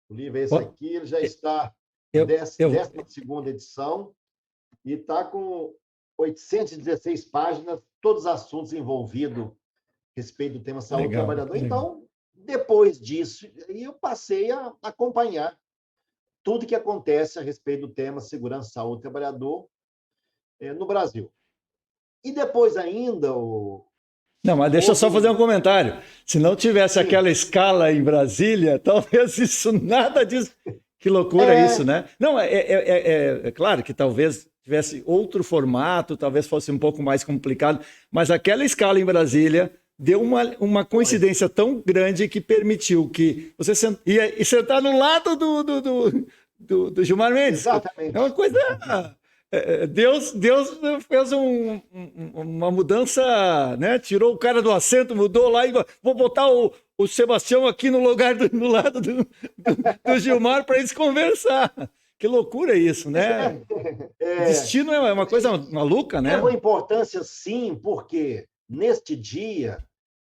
O livro é esse aqui, ele já está na 12ª edição e está com 816 páginas, todos os assuntos envolvidos a respeito do tema saúde do trabalhador. Então, depois disso, eu passei a acompanhar tudo que acontece a respeito do tema segurança e saúde do trabalhador no Brasil. E depois ainda, Não, mas deixa eu só fazer um comentário. Se não tivesse aquela escala em Brasília, talvez isso, nada disso. Que loucura isso, né? Não, é claro que talvez tivesse outro formato, talvez fosse um pouco mais complicado, mas aquela escala em Brasília deu uma coincidência tão grande que permitiu que você sentar no lado do Gilmar Mendes. Exatamente. É uma coisa... Deus fez uma mudança, né? Tirou o cara do assento, mudou lá e vou botar o Sebastião aqui no lado do Gilmar para eles conversar. Que loucura isso, né? Destino é uma coisa maluca, né? É uma importância, sim, porque neste dia,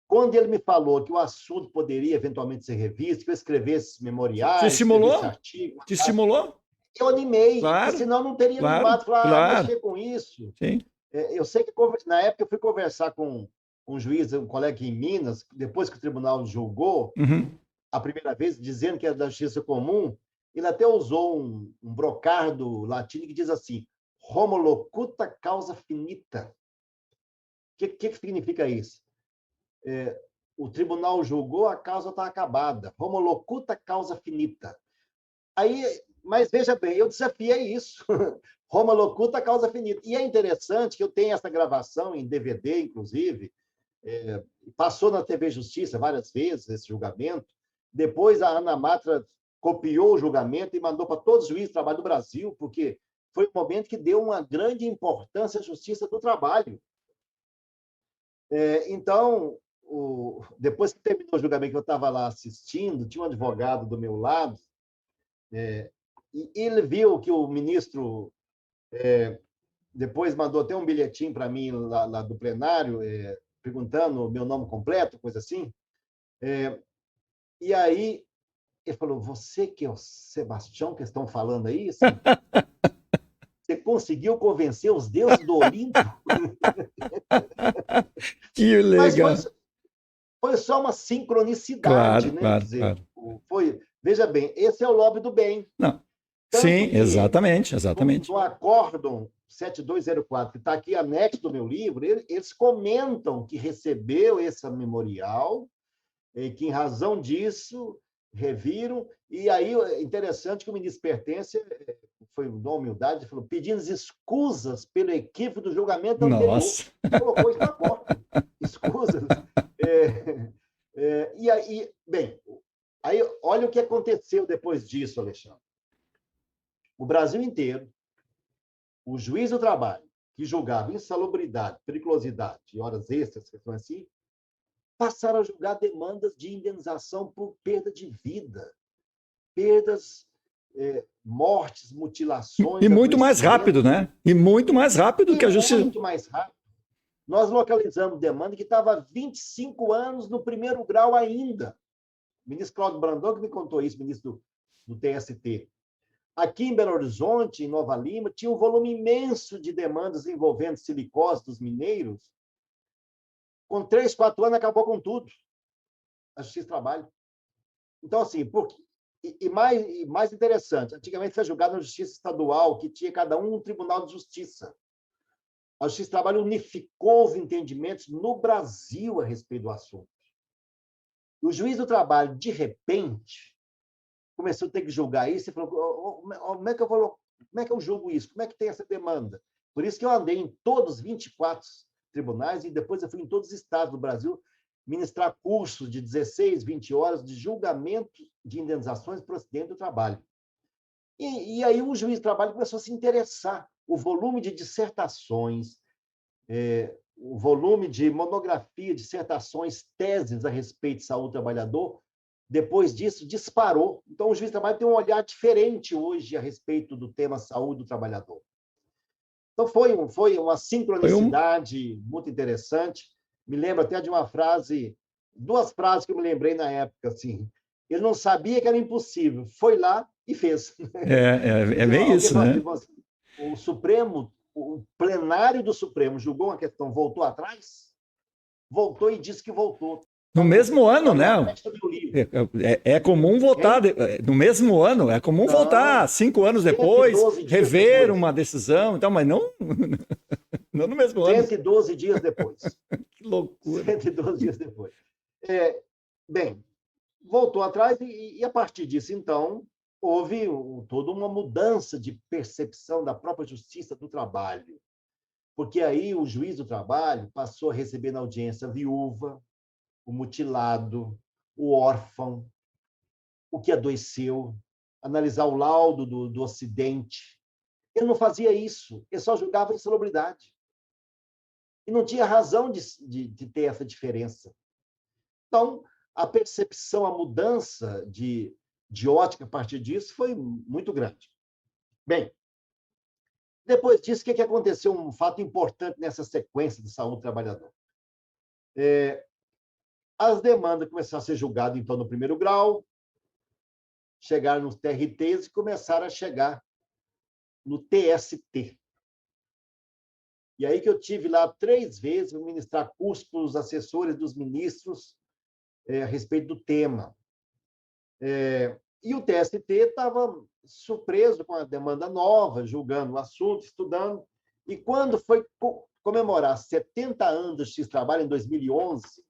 quando ele me falou que o assunto poderia eventualmente ser revisto, que eu escrevesse memoriais, Te estimulou? escrevesse artigo... Te estimulou? Eu animei, Claro, porque senão não teria animado, falar, mexer com isso. Sim. Eu sei que, na época, eu fui conversar com um juiz, um colega em Minas, depois que o tribunal julgou, a primeira vez, dizendo que era da justiça comum, ele até usou um brocardo latino que diz assim, homo locuta causa finita. O que significa isso? O tribunal julgou, a causa está acabada. Homo locuta causa finita. Aí... Mas, veja bem, eu desafiei isso. Homo locuta causa finita. E é interessante que eu tenho essa gravação em DVD, inclusive, passou na TV Justiça várias vezes esse julgamento. Depois a Ana Matra copiou o julgamento e mandou para todos os juízes de trabalho do Brasil, porque foi um momento que deu uma grande importância à justiça do trabalho. Então, depois que terminou o julgamento, que eu estava lá assistindo, tinha um advogado do meu lado, e ele viu que o ministro depois mandou até um bilhetinho para mim lá do plenário, perguntando o meu nome completo, coisa assim. E aí ele falou, você que é o Sebastião que estão falando aí? Assim, você conseguiu convencer os deuses do Olimpo? Que legal. Mas foi só uma sincronicidade, claro, né? Claro, Quer dizer, claro. Veja bem, esse é o lobby do bem. Não. Sim, exatamente. No acórdão 7204, que está aqui anexo do meu livro, eles comentam que recebeu esse memorial, e que, em razão disso, reviram. E aí, interessante que o ministro Pertence, foi uma humildade, falou, pedindo escusas pelo equívoco do julgamento anterior. Nossa. Colocou isso na porta. Escusas. E aí, bem, aí olha o que aconteceu depois disso, Alexandre. O Brasil inteiro, o juiz do trabalho, que julgava insalubridade, periculosidade e horas extras, questões assim, passaram a julgar demandas de indenização por perda de vida, perdas, mortes, mutilações. E muito mais rápido, né? E muito mais rápido que a justiça. Muito mais rápido. Nós localizamos demanda que estava há 25 anos no primeiro grau ainda. O ministro Cláudio Brandão que me contou isso, ministro do TST. Aqui em Belo Horizonte, em Nova Lima, tinha um volume imenso de demandas envolvendo silicose dos mineiros. Com 3, 4 anos, acabou com tudo. A Justiça do Trabalho. Então, assim, mais interessante, antigamente foi julgado na Justiça Estadual, que tinha cada um tribunal de justiça. A Justiça do Trabalho unificou os entendimentos no Brasil a respeito do assunto. O juiz do trabalho, de repente, começou a ter que julgar isso e falou: como é que eu julgo isso? Como é que tem essa demanda? Por isso que eu andei em todos os 24 tribunais e depois eu fui em todos os estados do Brasil ministrar cursos de 16, 20 horas de julgamento de indenizações por acidente do trabalho. E aí o juiz do trabalho começou a se interessar. O volume de dissertações, o volume de monografia, dissertações, teses a respeito de saúde do trabalhador, depois disso, disparou. Então, o juiz do trabalho tem um olhar diferente hoje a respeito do tema saúde do trabalhador. Então, foi uma sincronicidade muito interessante. Me lembro até de uma frase, 2 frases que eu me lembrei na época. Assim, ele não sabia que era impossível, foi lá e fez. É bem isso, né? O Supremo, o plenário do Supremo julgou uma questão, voltou atrás? Voltou e disse que voltou. No mesmo ano, né? É comum votar no mesmo ano, é comum votar 5 anos depois, rever depois. Uma decisão, então, mas não, não no mesmo ano. 112 dias depois. Que loucura. 112 dias depois. Bem, voltou atrás e a partir disso, então, houve toda uma mudança de percepção da própria justiça do trabalho. Porque aí o juiz do trabalho passou a receber na audiência a viúva, o mutilado, o órfão, o que adoeceu, analisar o laudo do acidente. Ele não fazia isso, ele só julgava a insalubridade. E não tinha razão de ter essa diferença. Então, a percepção, a mudança de ótica a partir disso foi muito grande. Bem, depois disso, o que aconteceu? Um fato importante nessa sequência de saúde do trabalhador. As demandas começaram a ser julgadas, então, no primeiro grau, chegaram nos TRTs e começaram a chegar no TST. E aí que eu tive lá 3 vezes para ministrar curso para os assessores dos ministros a respeito do tema. E o TST estava surpreso com a demanda nova, julgando o assunto, estudando. E quando foi comemorar 70 anos do X-Trabalho, em 2011,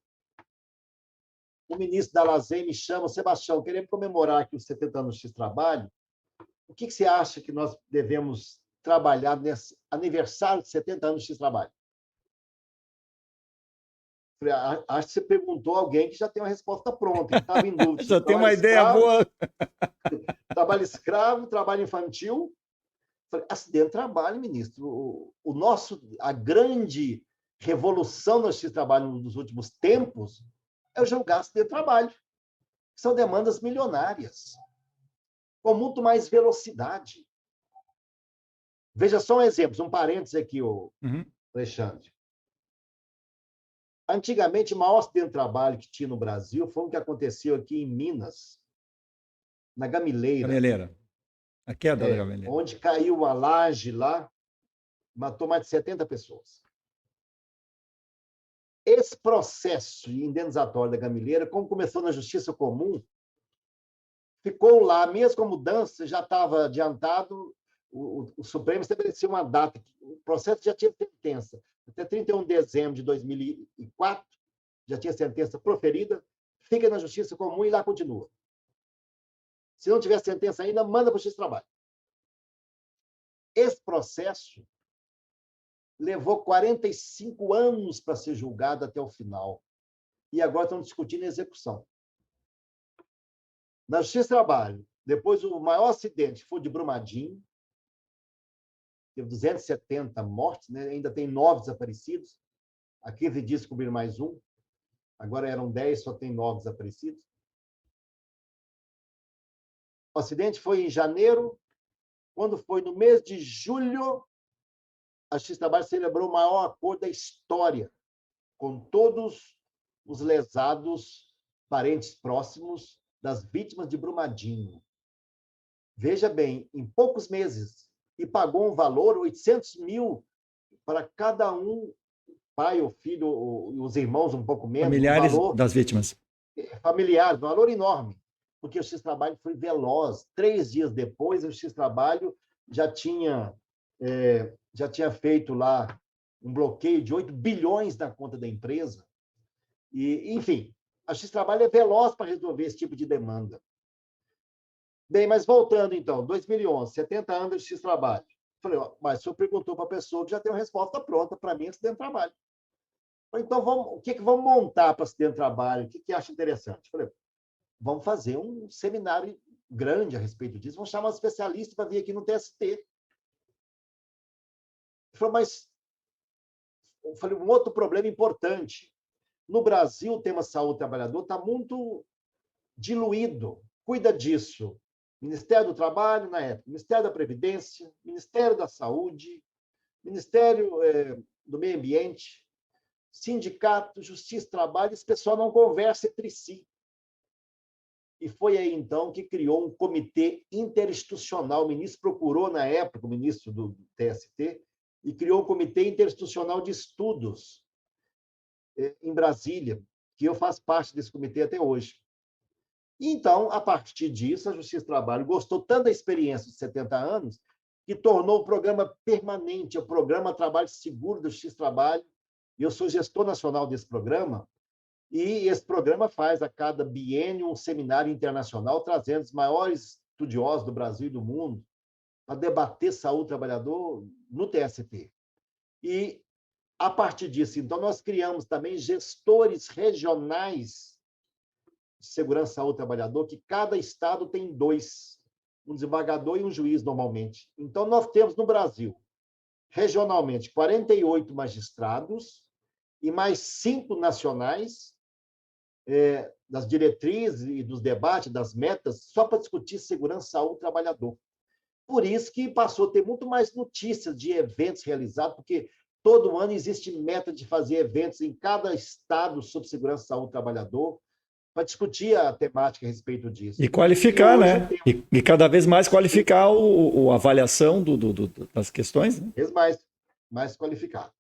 o ministro da Lazem me chama: Sebastião, queremos comemorar aqui os 70 anos do X-Trabalho. O que você acha que nós devemos trabalhar nesse aniversário de 70 anos do X-Trabalho? Acho que você perguntou a alguém que já tem uma resposta pronta, que estava em dúvida. Já tem uma ideia boa. Trabalho escravo, trabalho infantil. Acidente de trabalho, ministro. A grande revolução no X-Trabalho nos últimos tempos é o julgar acidente de trabalho. São demandas milionárias, com muito mais velocidade. Veja só um exemplo, um parênteses aqui, Alexandre. Antigamente, o maior acidente de trabalho que tinha no Brasil foi o que aconteceu aqui em Minas, na Gamileira. Gamileira. A queda da Gamileira. Onde caiu a laje lá, matou mais de 70 pessoas. Esse processo indenizatório da Gamileira, como começou na Justiça Comum, ficou lá, mesmo com a mudança, já estava adiantado, o Supremo estabeleceu uma data, o processo já tinha sentença. Até 31 de dezembro de 2004, já tinha sentença proferida, fica na Justiça Comum e lá continua. Se não tiver sentença ainda, manda para o Justiça do Trabalho. Esse processo levou 45 anos para ser julgado até o final. E agora estão discutindo a execução. Na Justiça do Trabalho, depois o maior acidente foi de Brumadinho, teve 270 mortes, né? Ainda tem 9 desaparecidos. Há 15 dias descobriram mais um. Agora eram 10, só tem 9 desaparecidos. O acidente foi em janeiro. Quando foi no mês de julho, a Justiça do Trabalho celebrou o maior acordo da história, com todos os lesados, parentes próximos das vítimas de Brumadinho. veja bem, em poucos meses, e pagou um valor, 800 mil, para cada um, pai ou filho, ou os irmãos um pouco menos, um Familiares valor das vítimas. familiar, um valor enorme, porque o X-Trabalho foi veloz. 3 dias depois, o X-Trabalho já tinha feito lá um bloqueio de 8 bilhões na conta da empresa. E, enfim, a X-Trabalho é veloz para resolver esse tipo de demanda. Bem, mas voltando então, 2011, 70 anos de X-Trabalho. Falei, ó, mas o senhor perguntou para a pessoa que já tem uma resposta pronta para mim, acidente de trabalho. Falei, então, o que vamos montar para acidente de trabalho? O que acha interessante? Falei, vamos fazer um seminário grande a respeito disso, vamos chamar um especialista para vir aqui no TST. Ele falou, mas eu falei, um outro problema importante. No Brasil, o tema saúde do trabalhador está muito diluído. Cuida disso. Ministério do Trabalho, na época, Ministério da Previdência, Ministério da Saúde, Ministério do Meio Ambiente, Sindicato, Justiça e Trabalho, esse pessoal não conversa entre si. E foi aí, então, que criou um comitê interinstitucional. O ministro procurou, na época, o ministro do TST, e criou um comitê interinstitucional de estudos em Brasília, que eu faço parte desse comitê até hoje. E, então, a partir disso, a Justiça do Trabalho gostou tanto da experiência de 70 anos que tornou o programa permanente, o Programa Trabalho Seguro da Justiça do Trabalho. Eu sou gestor nacional desse programa, e esse programa faz a cada biênio um seminário internacional, trazendo os maiores estudiosos do Brasil e do mundo para debater saúde do trabalhador no TST. E, a partir disso, então, nós criamos também gestores regionais de segurança e saúde do trabalhador, que cada estado tem 2, um desembargador e um juiz, normalmente. Então, nós temos no Brasil, regionalmente, 48 magistrados e mais 5 nacionais, das diretrizes e dos debates, das metas, só para discutir segurança e saúde do trabalhador. Por isso que passou a ter muito mais notícias de eventos realizados, porque todo ano existe meta de fazer eventos em cada estado sobre segurança e saúde do trabalhador, para discutir a temática a respeito disso. E qualificar, e né? E cada vez mais qualificar a avaliação das questões. Né? Mais qualificado.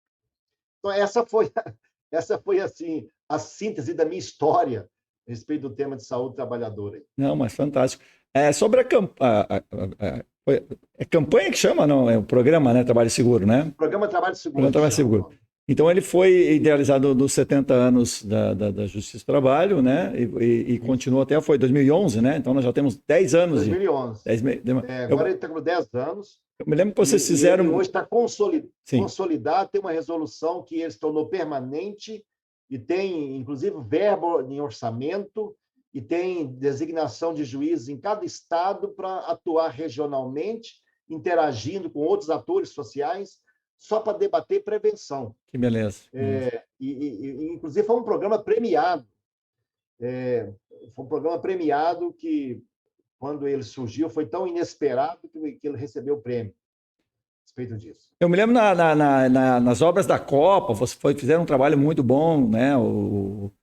Então, essa foi assim, a síntese da minha história a respeito do tema de saúde trabalhadora. Não, mas fantástico. Sobre a campanha que chama, não? É o programa, né? Trabalho Seguro, né? Programa Trabalho Seguro. Programa Trabalho Seguro. Então, ele foi idealizado nos 70 anos da Justiça do Trabalho, né? E continuou até, foi 2011, né? Então, nós já temos 10 anos. 2011. Agora ele está com 10 anos. Eu me lembro que vocês fizeram... Ele hoje está consolidado, tem uma resolução que ele se tornou permanente e tem, inclusive, verbo em orçamento e tem designação de juízes em cada estado para atuar regionalmente, interagindo com outros atores sociais, só para debater prevenção. Que beleza. Inclusive, foi um programa premiado. Foi um programa premiado que, quando ele surgiu, foi tão inesperado que ele recebeu o prêmio a respeito disso. Eu me lembro nas obras da Copa, vocês fizeram um trabalho muito bom, né?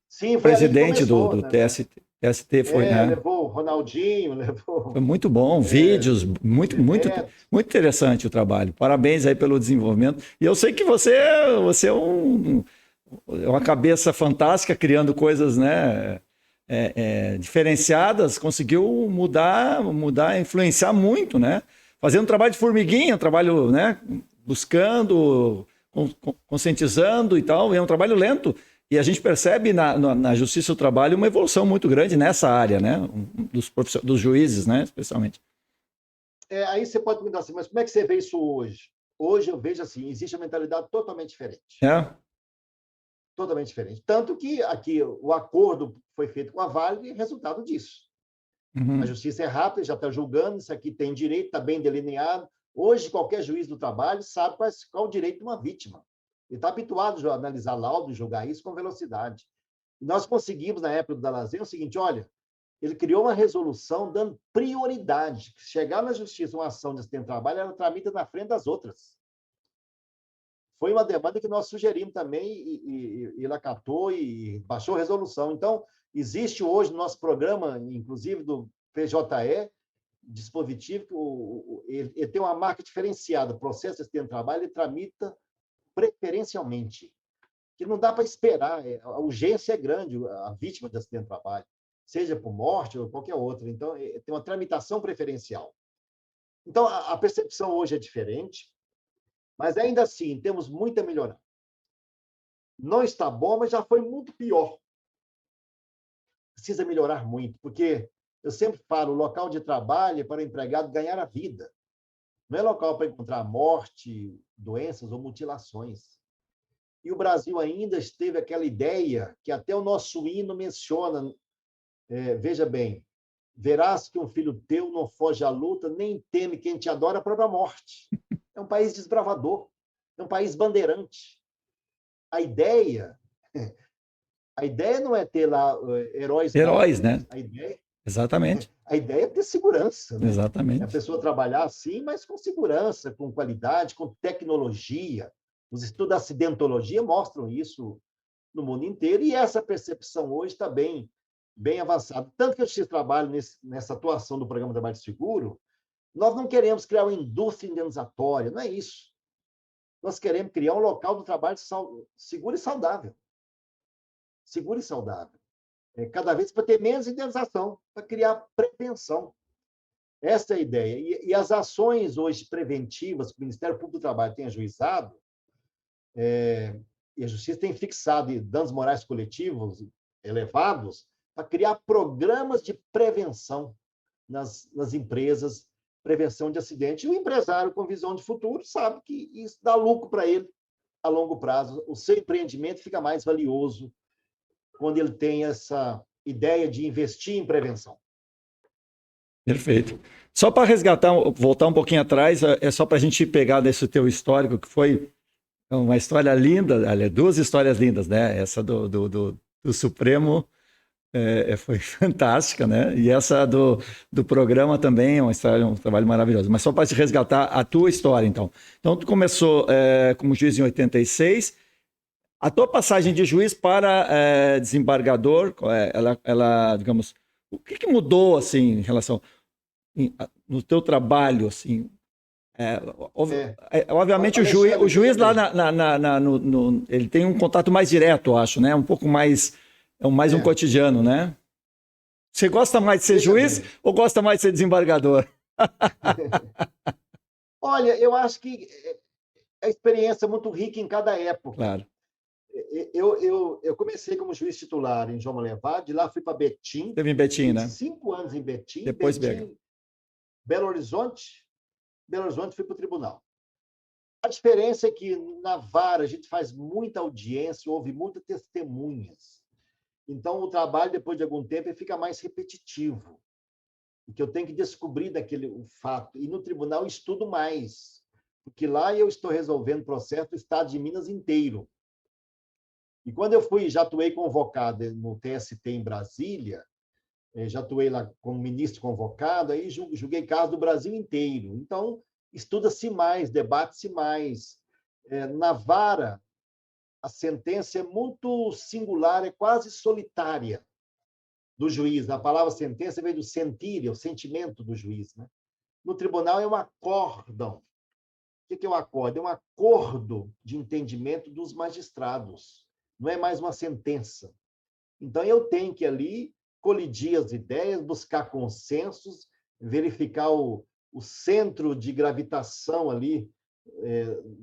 Sim, foi presidente do TST foi, né? Levou o Ronaldinho, Foi muito bom, vídeos, muito interessante o trabalho. Parabéns aí pelo desenvolvimento. E eu sei que você é uma cabeça fantástica, criando coisas, né? Diferenciadas, conseguiu mudar, influenciar muito, né? Fazendo um trabalho de formiguinha, um trabalho, né? Buscando, conscientizando e tal, é um trabalho lento. E a gente percebe na Justiça do Trabalho uma evolução muito grande nessa área, né? Dos juízes, né? Especialmente. Aí você pode me dar assim, mas como é que você vê isso hoje? Hoje eu vejo assim, existe uma mentalidade totalmente diferente. Totalmente diferente. Tanto que aqui o acordo foi feito com a Vale, resultado disso. A justiça é rápida, já está julgando, isso aqui tem direito, está bem delineado. Hoje, qualquer juiz do trabalho sabe qual o direito de uma vítima. Ele está habituado a analisar laudo e julgar isso com velocidade. E nós conseguimos, na época do Dallazen, o seguinte, olha, ele criou uma resolução dando prioridade. Chegar na justiça uma ação de acidente de trabalho, ela tramita na frente das outras. Foi uma demanda que nós sugerimos também e ele acatou e baixou a resolução. Então, existe hoje no nosso programa, inclusive do PJE, dispositivo, ele tem uma marca diferenciada. O processo de acidente de trabalho ele tramita preferencialmente, que não dá para esperar. A urgência é grande, a vítima de acidente de trabalho, seja por morte ou qualquer outra. Então, tem uma tramitação preferencial. Então, a percepção hoje é diferente, mas ainda assim, temos muito a melhorar. Não está bom, mas já foi muito pior. Precisa melhorar muito, porque eu sempre falo, o local de trabalho é para o empregado ganhar a vida. Não é local para encontrar morte, doenças ou mutilações. E o Brasil ainda esteve aquela ideia que até o nosso hino menciona, veja bem, verás que um filho teu não foge à luta, nem teme quem te adora a própria morte. É um país desbravador, é um país bandeirante. A ideia não é ter lá heróis, né? Exatamente. A ideia é ter segurança, né? Exatamente. É a pessoa trabalhar assim, mas com segurança, com qualidade, com tecnologia. Os estudos da acidentologia mostram isso no mundo inteiro, e essa percepção hoje está bem avançada. Tanto que eu fiz trabalho nessa atuação do Programa de Trabalho Seguro, nós não queremos criar uma indústria indenizatória, não é isso. Nós queremos criar um local do trabalho seguro e saudável. Seguro e saudável. Cada vez para ter menos indenização, para criar prevenção. Essa é a ideia. E as ações hoje preventivas que o Ministério Público do Trabalho tem ajuizado, e a Justiça tem fixado danos morais coletivos elevados, para criar programas de prevenção nas empresas, prevenção de acidente. E o empresário com visão de futuro sabe que isso dá lucro para ele a longo prazo. O seu empreendimento fica mais valioso quando ele tem essa ideia de investir em prevenção. Perfeito. Só para resgatar, voltar um pouquinho atrás, é só para a gente pegar desse teu histórico, que foi uma história linda, aliás, duas histórias lindas, né? Essa do Supremo foi fantástica, né? E essa do programa também é uma história, um trabalho maravilhoso. Mas só para te resgatar a tua história, então. Então, tu começou como juiz em 86. A tua passagem de juiz para desembargador, ela, digamos, o que mudou, assim, em relação no teu trabalho, assim? Obviamente, o juiz lá ele tem um contato mais direto, eu acho, né? Um pouco mais, um cotidiano, né? Você gosta mais de ser juiz ou gosta mais de ser desembargador? Olha, eu acho que a experiência é muito rica em cada época. Claro. Eu comecei como juiz titular em João Molevade, de lá fui para Betim. Teve em Betim, né? 5 anos em Betim. Depois Belo Horizonte fui para o tribunal. A diferença é que na vara a gente faz muita audiência, houve muitas testemunhas. Então, o trabalho, depois de algum tempo, ele fica mais repetitivo. Porque eu tenho que descobrir o fato. E no tribunal eu estudo mais. Porque lá eu estou resolvendo o processo do Estado de Minas inteiro. E quando eu já atuei convocado no TST em Brasília, já atuei lá como ministro convocado, aí julguei casos do Brasil inteiro. Então, estuda-se mais, debate-se mais. Na vara, a sentença é muito singular, é quase solitária do juiz. A palavra sentença vem do sentir, é o sentimento do juiz, né? No tribunal é um acórdão. O que é um acórdão? É um acordo de entendimento dos magistrados. Não é mais uma sentença. Então, eu tenho que ali colidir as ideias, buscar consensos, verificar o centro de gravitação ali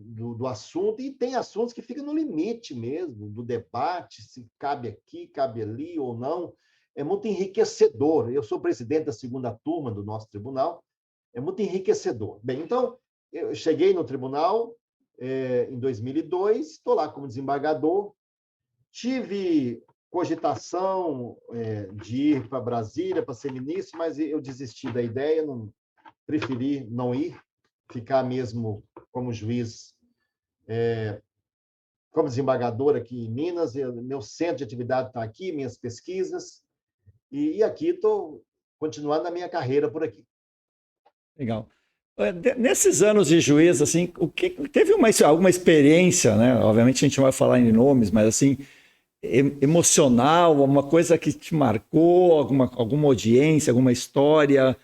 do assunto, e tem assuntos que ficam no limite mesmo do debate, se cabe aqui, cabe ali ou não. É muito enriquecedor. Eu sou presidente da segunda turma do nosso tribunal, é muito enriquecedor. Bem, então, eu cheguei no tribunal em 2002, estou lá como desembargador, tive cogitação de ir para Brasília para ser ministro, mas eu desisti da ideia, preferi não ir, ficar mesmo como juiz, como desembargador aqui em Minas. Meu centro de atividade está aqui, minhas pesquisas, e aqui estou continuando a minha carreira por aqui. Legal. Nesses anos de juiz, assim, teve alguma experiência, né? Obviamente a gente não vai falar em nomes, mas assim, emocional, alguma coisa que te marcou, alguma audiência, alguma história,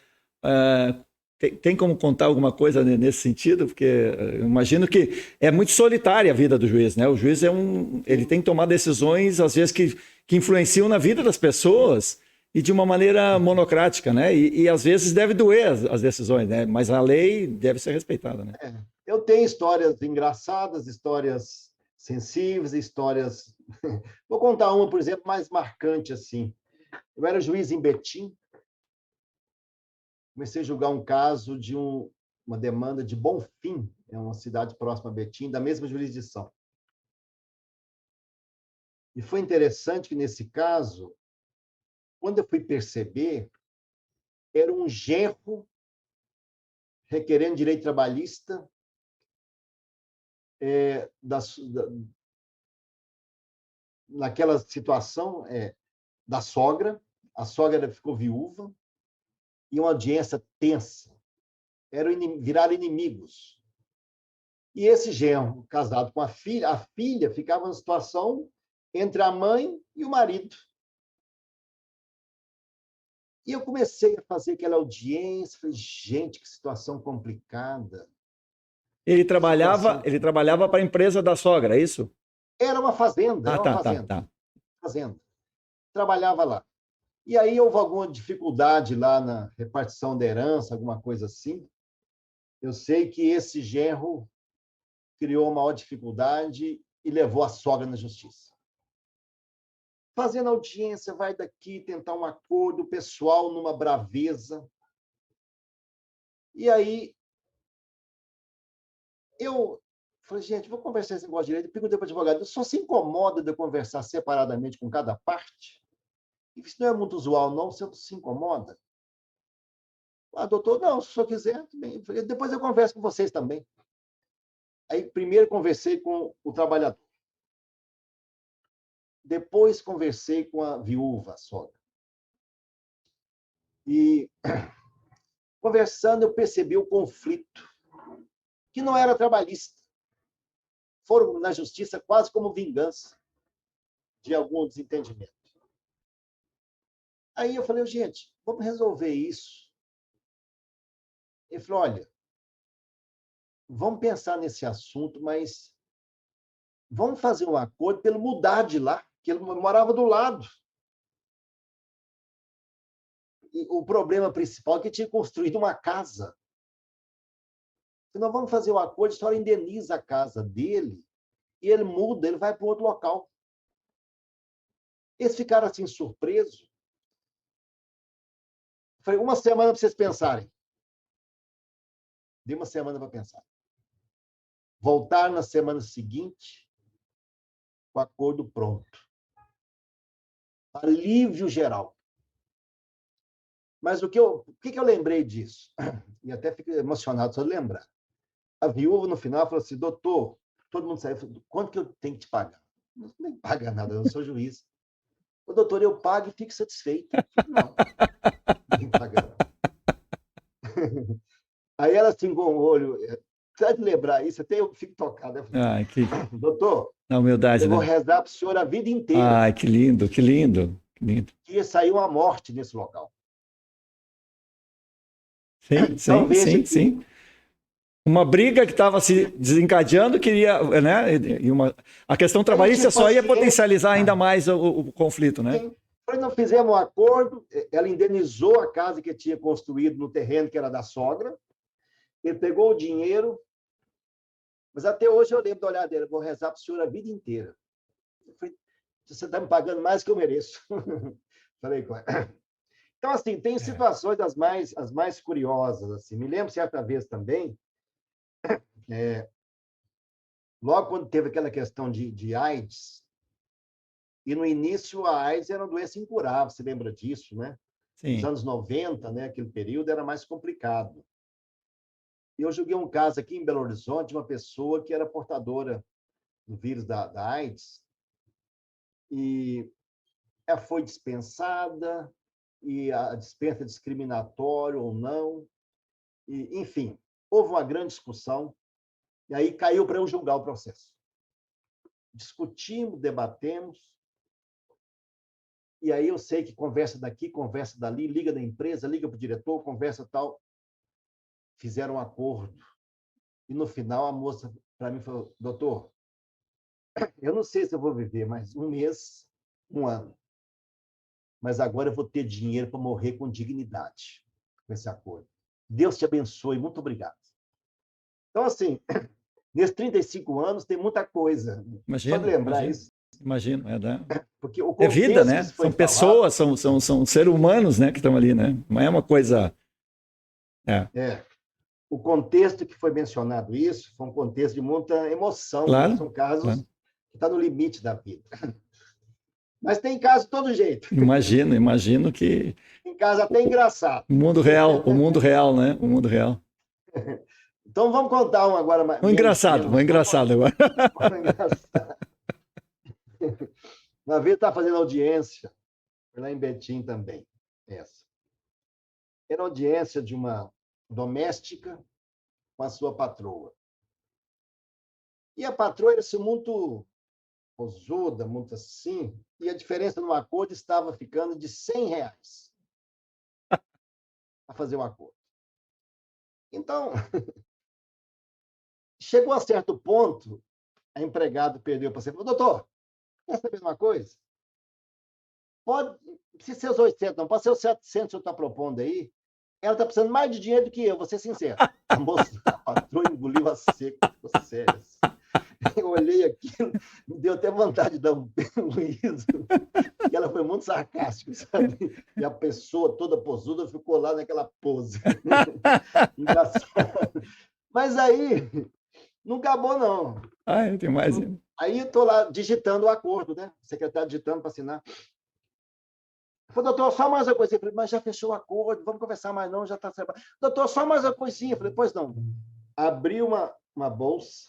Tem como contar alguma coisa nesse sentido? Porque eu imagino que é muito solitária a vida do juiz, né? O juiz ele tem que tomar decisões, às vezes, que influenciam na vida das pessoas e de uma maneira monocrática, né? E às vezes deve doer as decisões, né? Mas a lei deve ser respeitada, né? Eu tenho histórias engraçadas, histórias sensíveis, histórias... Vou contar uma, por exemplo, mais marcante assim. Eu era juiz em Betim, comecei a julgar um caso de uma demanda de Bonfim, é uma cidade próxima a Betim, da mesma jurisdição. E foi interessante que, nesse caso, quando eu fui perceber, era um genro requerendo direito trabalhista naquela situação da sogra. A sogra ficou viúva e uma audiência tensa. Viraram inimigos. E esse genro, casado com a filha ficava numa situação entre a mãe e o marido. E eu comecei a fazer aquela audiência, falei, gente, que situação complicada. Ele trabalhava para a empresa da sogra, é isso? Era uma fazenda, Tá. Fazenda. Trabalhava lá. E aí houve alguma dificuldade lá na repartição da herança, alguma coisa assim. Eu sei que esse genro criou maior dificuldade e levou a sogra na justiça. Fazendo audiência, vai daqui tentar um acordo, o pessoal numa braveza. E aí eu falei, gente, vou conversar esse negócio direito. Eu perguntei para o advogado, só se incomoda de eu conversar separadamente com cada parte? Isso não é muito usual, não? Você se incomoda? Ah, doutor, não, se o senhor quiser, depois eu converso com vocês também. Aí, primeiro, conversei com o trabalhador. Depois, conversei com a viúva, a sogra. E, conversando, eu percebi o conflito, que não era trabalhista. Foram na justiça quase como vingança de algum desentendimento. Aí eu falei, gente, vamos resolver isso. Ele falou, olha, vamos pensar nesse assunto, mas vamos fazer um acordo para ele mudar de lá, que ele morava do lado. E o problema principal é que tinha construído uma casa. Nós vamos fazer o acordo, a senhora indeniza a casa dele e ele muda, ele vai para outro local. Eles ficaram assim surpresos. Falei, uma semana para vocês pensarem. Dei uma semana para pensar. Voltar na semana seguinte com o acordo pronto. Alívio geral. Mas o que eu lembrei disso? E até fico emocionado só de lembrar. A viúva, no final, falou assim, doutor, todo mundo saiu, quanto que eu tenho que te pagar? Não tem que pagar nada, eu não sou juiz. O doutor, eu pago e fico satisfeito. Não, não tem que pagar. Aí ela assim, com o olho, só de lembrar isso, até eu fico tocado. Eu falei, doutor, na humildade, eu vou né? rezar para o senhor a vida inteira. Ai, que lindo, que lindo, que lindo. Que ia sair uma morte nesse local. Sim, Então, sim, veja sim, que... sim. Uma briga que estava se desencadeando, queria, né? A questão trabalhista só ia potencializar ainda mais o conflito, né? Sim. Nós fizemos um acordo, ela indenizou a casa que tinha construído no terreno que era da sogra, ele pegou o dinheiro, mas até hoje eu lembro do olhar dele, vou rezar para o senhor a vida inteira. Eu falei, você está me pagando mais que eu mereço. Falei com ela. Então, assim, tem situações as mais curiosas. Assim. Me lembro certa vez também, logo quando teve aquela questão de AIDS, e no início a AIDS era uma doença incurável, você lembra disso, né? Sim. Nos anos 90, né, aquele período era mais complicado. E eu julguei um caso aqui em Belo Horizonte de uma pessoa que era portadora do vírus da AIDS, e ela foi dispensada, e a dispensa discriminatória ou não, e, enfim, houve uma grande discussão, e aí caiu para eu julgar o processo. Discutimos, debatemos, E aí eu sei que conversa daqui, conversa dali, liga da empresa, liga para o diretor, conversa tal. Fizeram um acordo. E no final a moça para mim falou: doutor, eu não sei se eu vou viver mais um mês, um ano, mas agora eu vou ter dinheiro para morrer com dignidade com esse acordo. Deus te abençoe, muito obrigado. Então, assim, nesses 35 anos tem muita coisa. Só de Imagino, lembrar imagino, isso, imagino. porque o É vida, contexto que né? isso foi São falado, pessoas, são seres humanos, né, que estão ali, né? Não é uma coisa. É, o contexto que foi mencionado isso foi um contexto de muita emoção, né? claro, São casos claro. que estão no limite da vida. Mas tem caso de todo jeito. Imagino que Tem caso até engraçado. o mundo real, né? O mundo real. Então vamos contar um agora Um menos engraçado agora. um engraçado. Uma vez estava fazendo audiência, foi lá em Betim também, essa. Era audiência de uma doméstica com a sua patroa. E a patroa era assim, muito posuda, muito assim, e a diferença no acordo estava ficando de R$ 100 a fazer o acordo. Então, chegou a certo ponto, a empregada perdeu para você. Falou: doutor, quer saber uma coisa? Pode, não precisa ser os 800, não, pode ser os 700 que o senhor está propondo aí. Ela está precisando mais de dinheiro do que eu, vou ser sincero. A moça, a patroa engoliu a seco, ficou séria. Eu olhei aquilo, me deu até vontade de dar um riso. E ela foi muito sarcástica, sabe? E a pessoa toda posuda ficou lá naquela pose. Engraçado. Mas aí, não acabou, não. Ah, tem mais. Aí eu estou lá digitando o acordo, né? O secretário digitando para assinar. Eu falei: doutor, só mais uma coisinha. Eu falei: mas já fechou o acordo, vamos conversar mais não, já está trabalhando. Doutor, só mais uma coisinha. Eu falei: pois não. Abriu uma bolsa,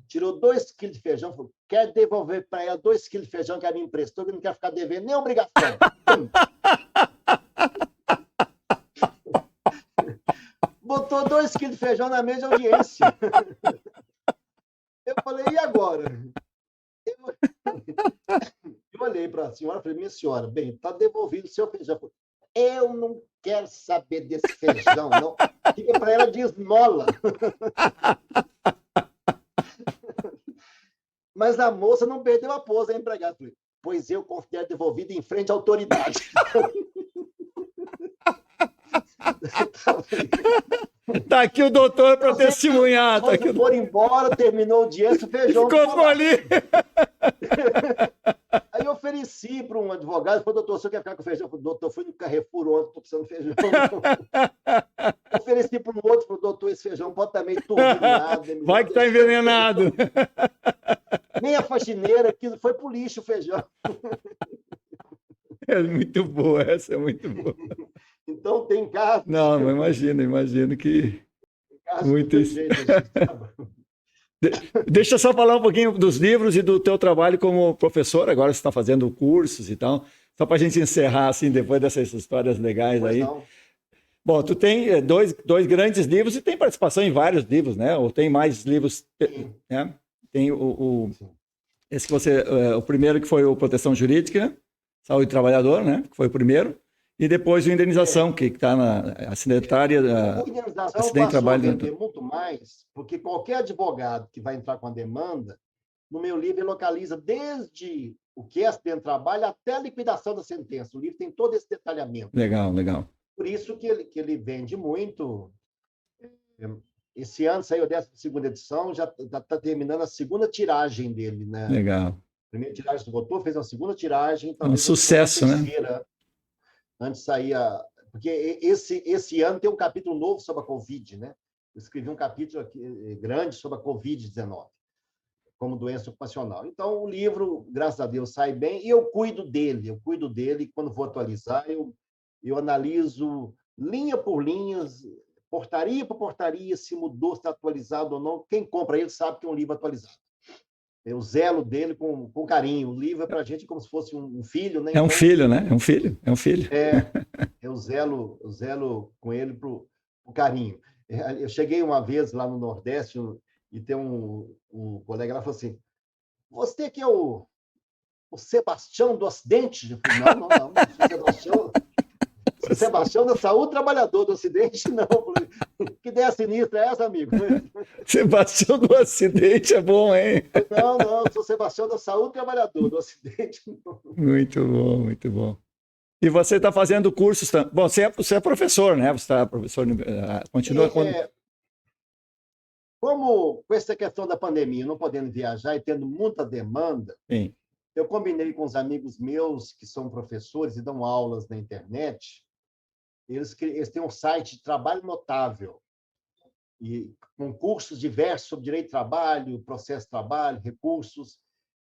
tirou 2 quilos de feijão, falou: quer devolver para ela 2 quilos de feijão que ela me emprestou, que não quer ficar devendo nem obrigação. Botou 2 quilos de feijão na mesa de audiência. Eu falei: e agora? Eu olhei para a senhora e falei: minha senhora, bem, está devolvido o seu feijão. Eu não quero saber desse feijão, não. Fica para ela de esmola. Mas a moça não perdeu a pose, a empregada. Falei: pois eu considero devolvido em frente à autoridade. Tá aqui o doutor para testemunhar. Tá aqui Quando for embora, terminou a audiência, o feijão ficou ali. Aí eu ofereci para um advogado, falei: doutor, você quer ficar com feijão? Eu falei: doutor, fui no Carrefour ontem, estou precisando de feijão. Ofereci para um outro, falei: doutor, esse feijão pode estar meio turbinado. Vai que está envenenado. Nem a faxineira, aquilo foi pro lixo o feijão. É muito boa, essa é muito boa. Então tem casos. Não, mas imagino que. Muito isso. Deixa eu só falar um pouquinho dos livros e do teu trabalho como professor. Agora você está fazendo cursos e tal. Só para a gente encerrar, assim, depois dessas histórias legais aí. Não. Bom, tu tem dois grandes livros e tem participação em vários livros, né? Ou tem mais livros, né? Tem esse que você, o primeiro que foi o Proteção Jurídica, Saúde do Trabalhador, né? Que foi o primeiro. E depois o Indenização, que está na acidentária. O indenização acidente passou trabalho a vender muito mais, porque qualquer advogado que vai entrar com a demanda, no meu livro ele localiza desde o que é acidente de trabalho até a liquidação da sentença. O livro tem todo esse detalhamento. Legal, legal. Por isso que ele vende muito. Esse ano saiu a 12ª edição, já está terminando a segunda tiragem dele, né? Legal. A primeira tiragem esgotou, fez uma segunda tiragem. Um sucesso, né? Antes saía... Porque esse ano tem um capítulo novo sobre a Covid, né? Eu escrevi um capítulo aqui, grande sobre a Covid-19, como doença ocupacional. Então, o livro, graças a Deus, sai bem e eu cuido dele. Quando vou atualizar, eu analiso linha por linha, portaria por portaria, se mudou, se está atualizado ou não. Quem compra ele sabe que é um livro atualizado. Eu zelo dele com carinho. O livro é para a gente como se fosse um filho, né? É um filho, né? É um filho. Eu zelo com ele por carinho. Eu cheguei uma vez lá no Nordeste e tem um colega lá falou assim: você que é o o Sebastião do acidente? Eu falei, não, o Sebastião da saúde, trabalhador do acidente, não. Falei, que ideia sinistra é essa, amigo? Sebastião do acidente é bom, hein? Não, sou Sebastião da saúde, trabalhador do acidente. Não. Muito bom, muito bom. E você está fazendo cursos também. Bom, você é professor, né? Você está professor, continua quando. Como com essa questão da pandemia, não podendo viajar e tendo muita demanda, Sim. eu combinei com os amigos meus que são professores e dão aulas na internet. Eles têm um site de trabalho notável, e com cursos diversos sobre direito de trabalho, processo de trabalho, recursos.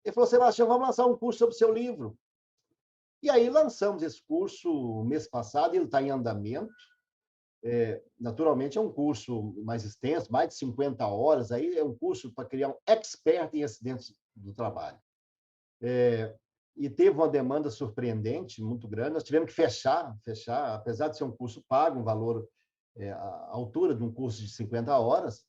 Ele falou, Sebastião, vamos lançar um curso sobre o seu livro. E aí lançamos esse curso mês passado, ele está em andamento. Naturalmente, é um curso mais extenso, mais de 50 horas. Aí é um curso para criar um expert em acidentes do trabalho. E teve uma demanda surpreendente, muito grande. Nós tivemos que fechar, apesar de ser um curso pago, um valor à altura de um curso de 50 horas,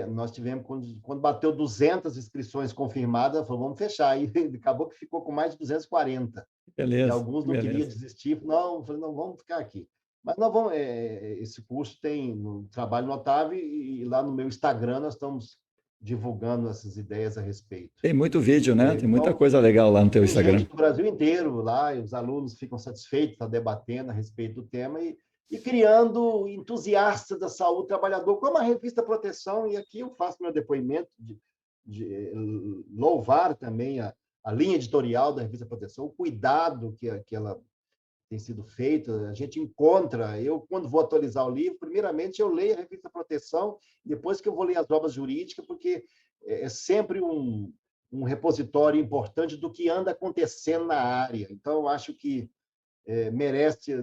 nós tivemos, quando bateu 200 inscrições confirmadas, falou, vamos fechar. E acabou que ficou com mais de 240. Beleza. E alguns não queriam desistir. Não, falei, não, vamos ficar aqui. Mas nós vamos, esse curso tem um trabalho notável e lá no meu Instagram nós estamos divulgando essas ideias a respeito. Tem muito vídeo, né? Tem muita coisa legal lá no teu Instagram. Tem gente do Brasil inteiro lá, e os alunos ficam satisfeitos, estão debatendo a respeito do tema e criando entusiastas da saúde do trabalhador, como a revista Proteção, e aqui eu faço meu depoimento de louvar também a linha editorial da revista Proteção, o cuidado que ela tem sido feito. A gente encontra, eu quando vou atualizar o livro, primeiramente eu leio a revista Proteção, depois que eu vou ler as obras jurídicas, porque é sempre um repositório importante do que anda acontecendo na área. Então, eu acho que merece,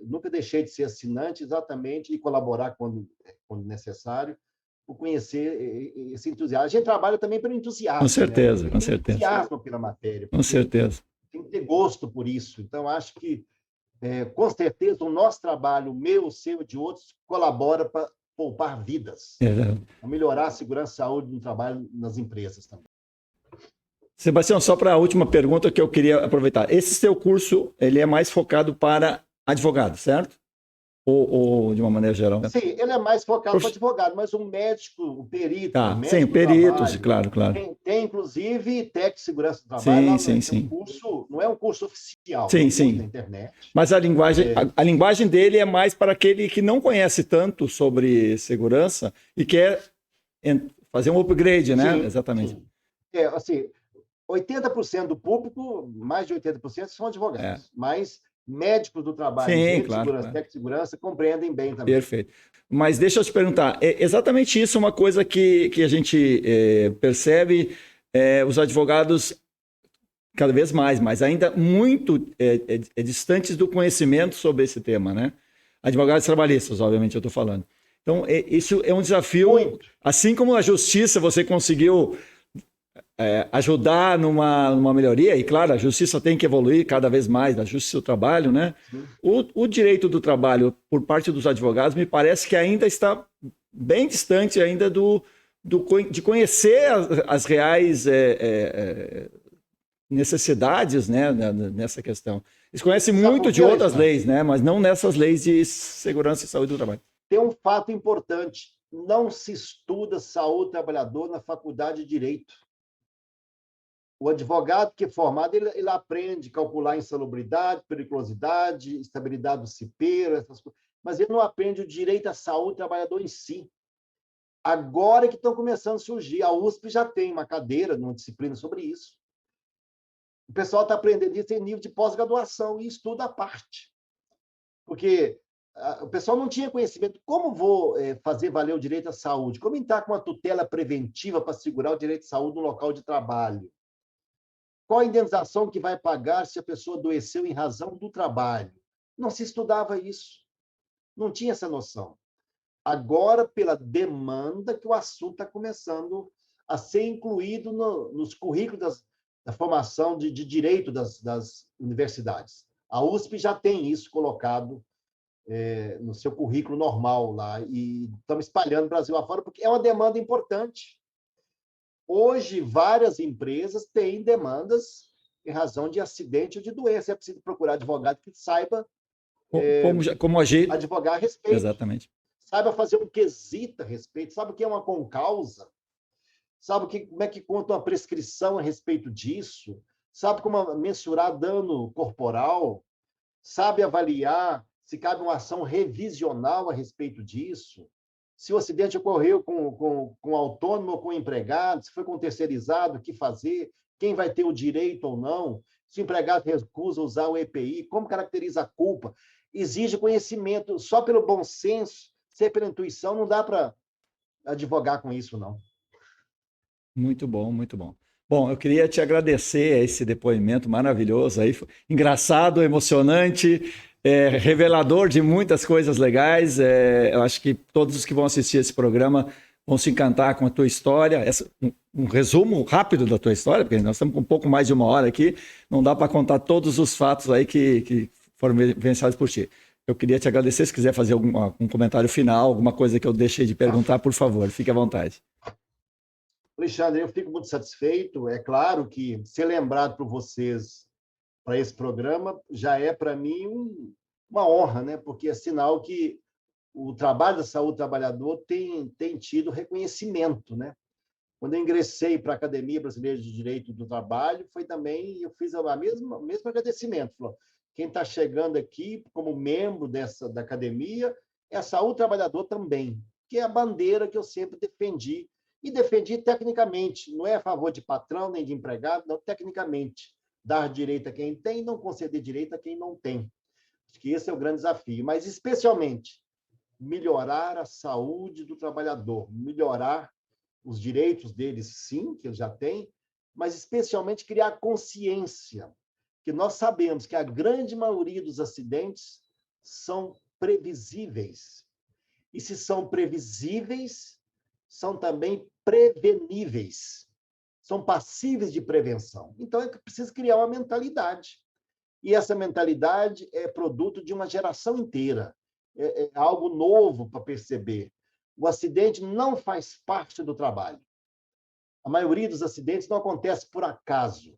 nunca deixei de ser assinante exatamente e colaborar quando necessário, por conhecer esse entusiasmo. A gente trabalha também pelo entusiasmo. Com certeza, né? Com certeza. Entusiasmo pela matéria. Com certeza. Tem que ter gosto por isso. Então, acho que, com certeza, o nosso trabalho, o meu, o seu e de outros, colabora para poupar vidas, para melhorar a segurança e saúde no trabalho nas empresas também. Sebastião, só para a última pergunta que eu queria aproveitar. Esse seu curso, ele é mais focado para advogado, certo? Ou de uma maneira geral? Sim, ele é mais focado para advogado, mas um médico, um perito... Sim, peritos, claro. Tem, inclusive, técnico de segurança do trabalho. Sim. Um curso, não é um curso oficial, sim. Na internet. Mas a linguagem dele é mais para aquele que não conhece tanto sobre segurança e quer fazer um upgrade, né? Sim, exatamente. Sim. Assim, 80% do público, mais de 80% são advogados, mas médicos do trabalho, técnico de segurança, compreendem bem também. Perfeito. Mas deixa eu te perguntar, é exatamente isso uma coisa que a gente percebe, os advogados cada vez mais, mas ainda muito distantes do conhecimento sobre esse tema, né? Advogados trabalhistas, obviamente, eu estou falando. Então, isso é um desafio, muito. Assim como a justiça você conseguiu ajudar numa melhoria, e claro, a justiça tem que evoluir cada vez mais, a justiça do trabalho, né? O direito do trabalho por parte dos advogados me parece que ainda está bem distante ainda de conhecer as reais necessidades, né, nessa questão. Eles conhecem muito de outras leis, né, mas não nessas leis de segurança e saúde do trabalho. Tem um fato importante, não se estuda saúde do trabalhador na faculdade de Direito. O advogado que é formado, ele aprende a calcular insalubridade, periculosidade, estabilidade do cipeiro, essas coisas, mas ele não aprende o direito à saúde do trabalhador em si. Agora que estão começando a surgir. A USP já tem uma cadeira, uma disciplina sobre isso. O pessoal está aprendendo isso em nível de pós-graduação e estuda à parte. Porque o pessoal não tinha conhecimento. Como vou fazer valer o direito à saúde? Como entrar com uma tutela preventiva para segurar o direito de saúde no local de trabalho? Qual a indenização que vai pagar se a pessoa adoeceu em razão do trabalho? Não se estudava isso. Não tinha essa noção. Agora, pela demanda, que o assunto está começando a ser incluído nos currículos da formação de direito das universidades. A USP já tem isso colocado no seu currículo normal lá, e estamos espalhando o Brasil afora, porque é uma demanda importante. Hoje, várias empresas têm demandas em razão de acidente ou de doença. É preciso procurar advogado que saiba como agir. Advogar a respeito. Exatamente. Saiba fazer um quesito a respeito, sabe o que é uma concausa, sabe como é que conta uma prescrição a respeito disso, sabe como mensurar dano corporal, sabe avaliar se cabe uma ação revisional a respeito disso, se o acidente ocorreu com autônomo ou com empregado, se foi com terceirizado, o que fazer, quem vai ter o direito ou não, se o empregado recusa usar o EPI, como caracteriza a culpa. Exige conhecimento, só pelo bom senso, ser pela intuição, não dá para advogar com isso, não. Muito bom, muito bom. Bom, eu queria te agradecer esse depoimento maravilhoso aí, engraçado, emocionante, revelador de muitas coisas legais. Eu acho que todos os que vão assistir esse programa vão se encantar com a tua história. Um resumo rápido da tua história, porque nós estamos com um pouco mais de 1 hora aqui, não dá para contar todos os fatos aí que foram vivenciados por ti. Eu queria te agradecer, se quiser fazer um comentário final, alguma coisa que eu deixei de perguntar, por favor, fique à vontade. Alexandre, eu fico muito satisfeito. É claro que ser lembrado por vocês para esse programa já é, para mim, uma honra, né? Porque é sinal que o trabalho da saúde do trabalhador tem tido reconhecimento, né? Quando eu ingressei para a Academia Brasileira de Direito do Trabalho, foi também, eu fiz o mesmo agradecimento. Falou, quem está chegando aqui como membro da academia é a saúde do trabalhador também, que é a bandeira que eu sempre defendi, e defendi tecnicamente, não é a favor de patrão nem de empregado, não, tecnicamente, dar direito a quem tem e não conceder direito a quem não tem. Acho que esse é o grande desafio, mas especialmente melhorar a saúde do trabalhador, melhorar os direitos deles, sim, que eles já têm, mas especialmente criar consciência, que nós sabemos que a grande maioria dos acidentes são previsíveis. E se são previsíveis, são também preveníveis, são passíveis de prevenção. Então, é preciso criar uma mentalidade. E essa mentalidade é produto de uma geração inteira. É algo novo para perceber. O acidente não faz parte do trabalho. A maioria dos acidentes não acontece por acaso,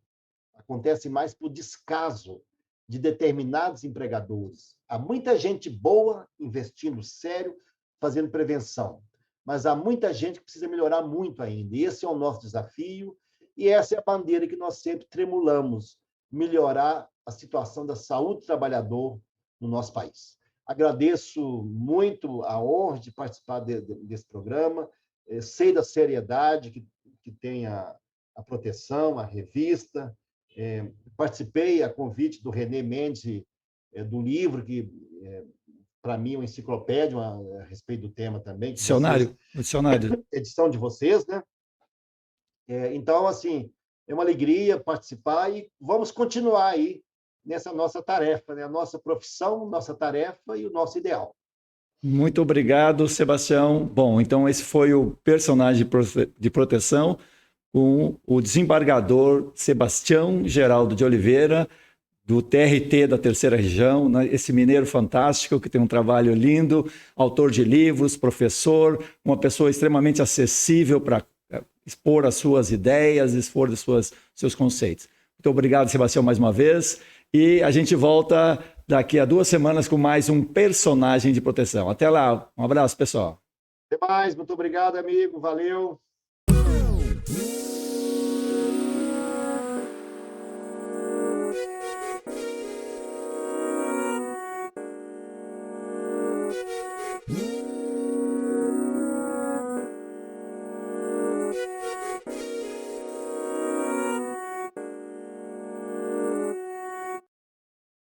acontece mais por descaso de determinados empregadores. Há muita gente boa investindo sério, fazendo prevenção, mas há muita gente que precisa melhorar muito ainda. E esse é o nosso desafio, e essa é a bandeira que nós sempre tremulamos, melhorar a situação da saúde do trabalhador no nosso país. Agradeço muito a honra de participar desse programa, sei da seriedade que tem a proteção, a revista, participei a convite do René Mendes, do livro, que para mim é uma enciclopédia a respeito do tema também. Dicionário. Edição de vocês, né? Então, assim, é uma alegria participar e vamos continuar aí nessa nossa tarefa, né? A nossa profissão, nossa tarefa e o nosso ideal. Muito obrigado, Sebastião. Bom, então esse foi o personagem de proteção com o desembargador Sebastião Geraldo de Oliveira, do TRT da Terceira Região, esse mineiro fantástico que tem um trabalho lindo, autor de livros, professor, uma pessoa extremamente acessível para expor as suas ideias, expor seus conceitos. Muito obrigado, Sebastião, mais uma vez. E a gente volta daqui a 2 semanas com mais um personagem de proteção. Até lá. Um abraço, pessoal. Até mais. Muito obrigado, amigo. Valeu.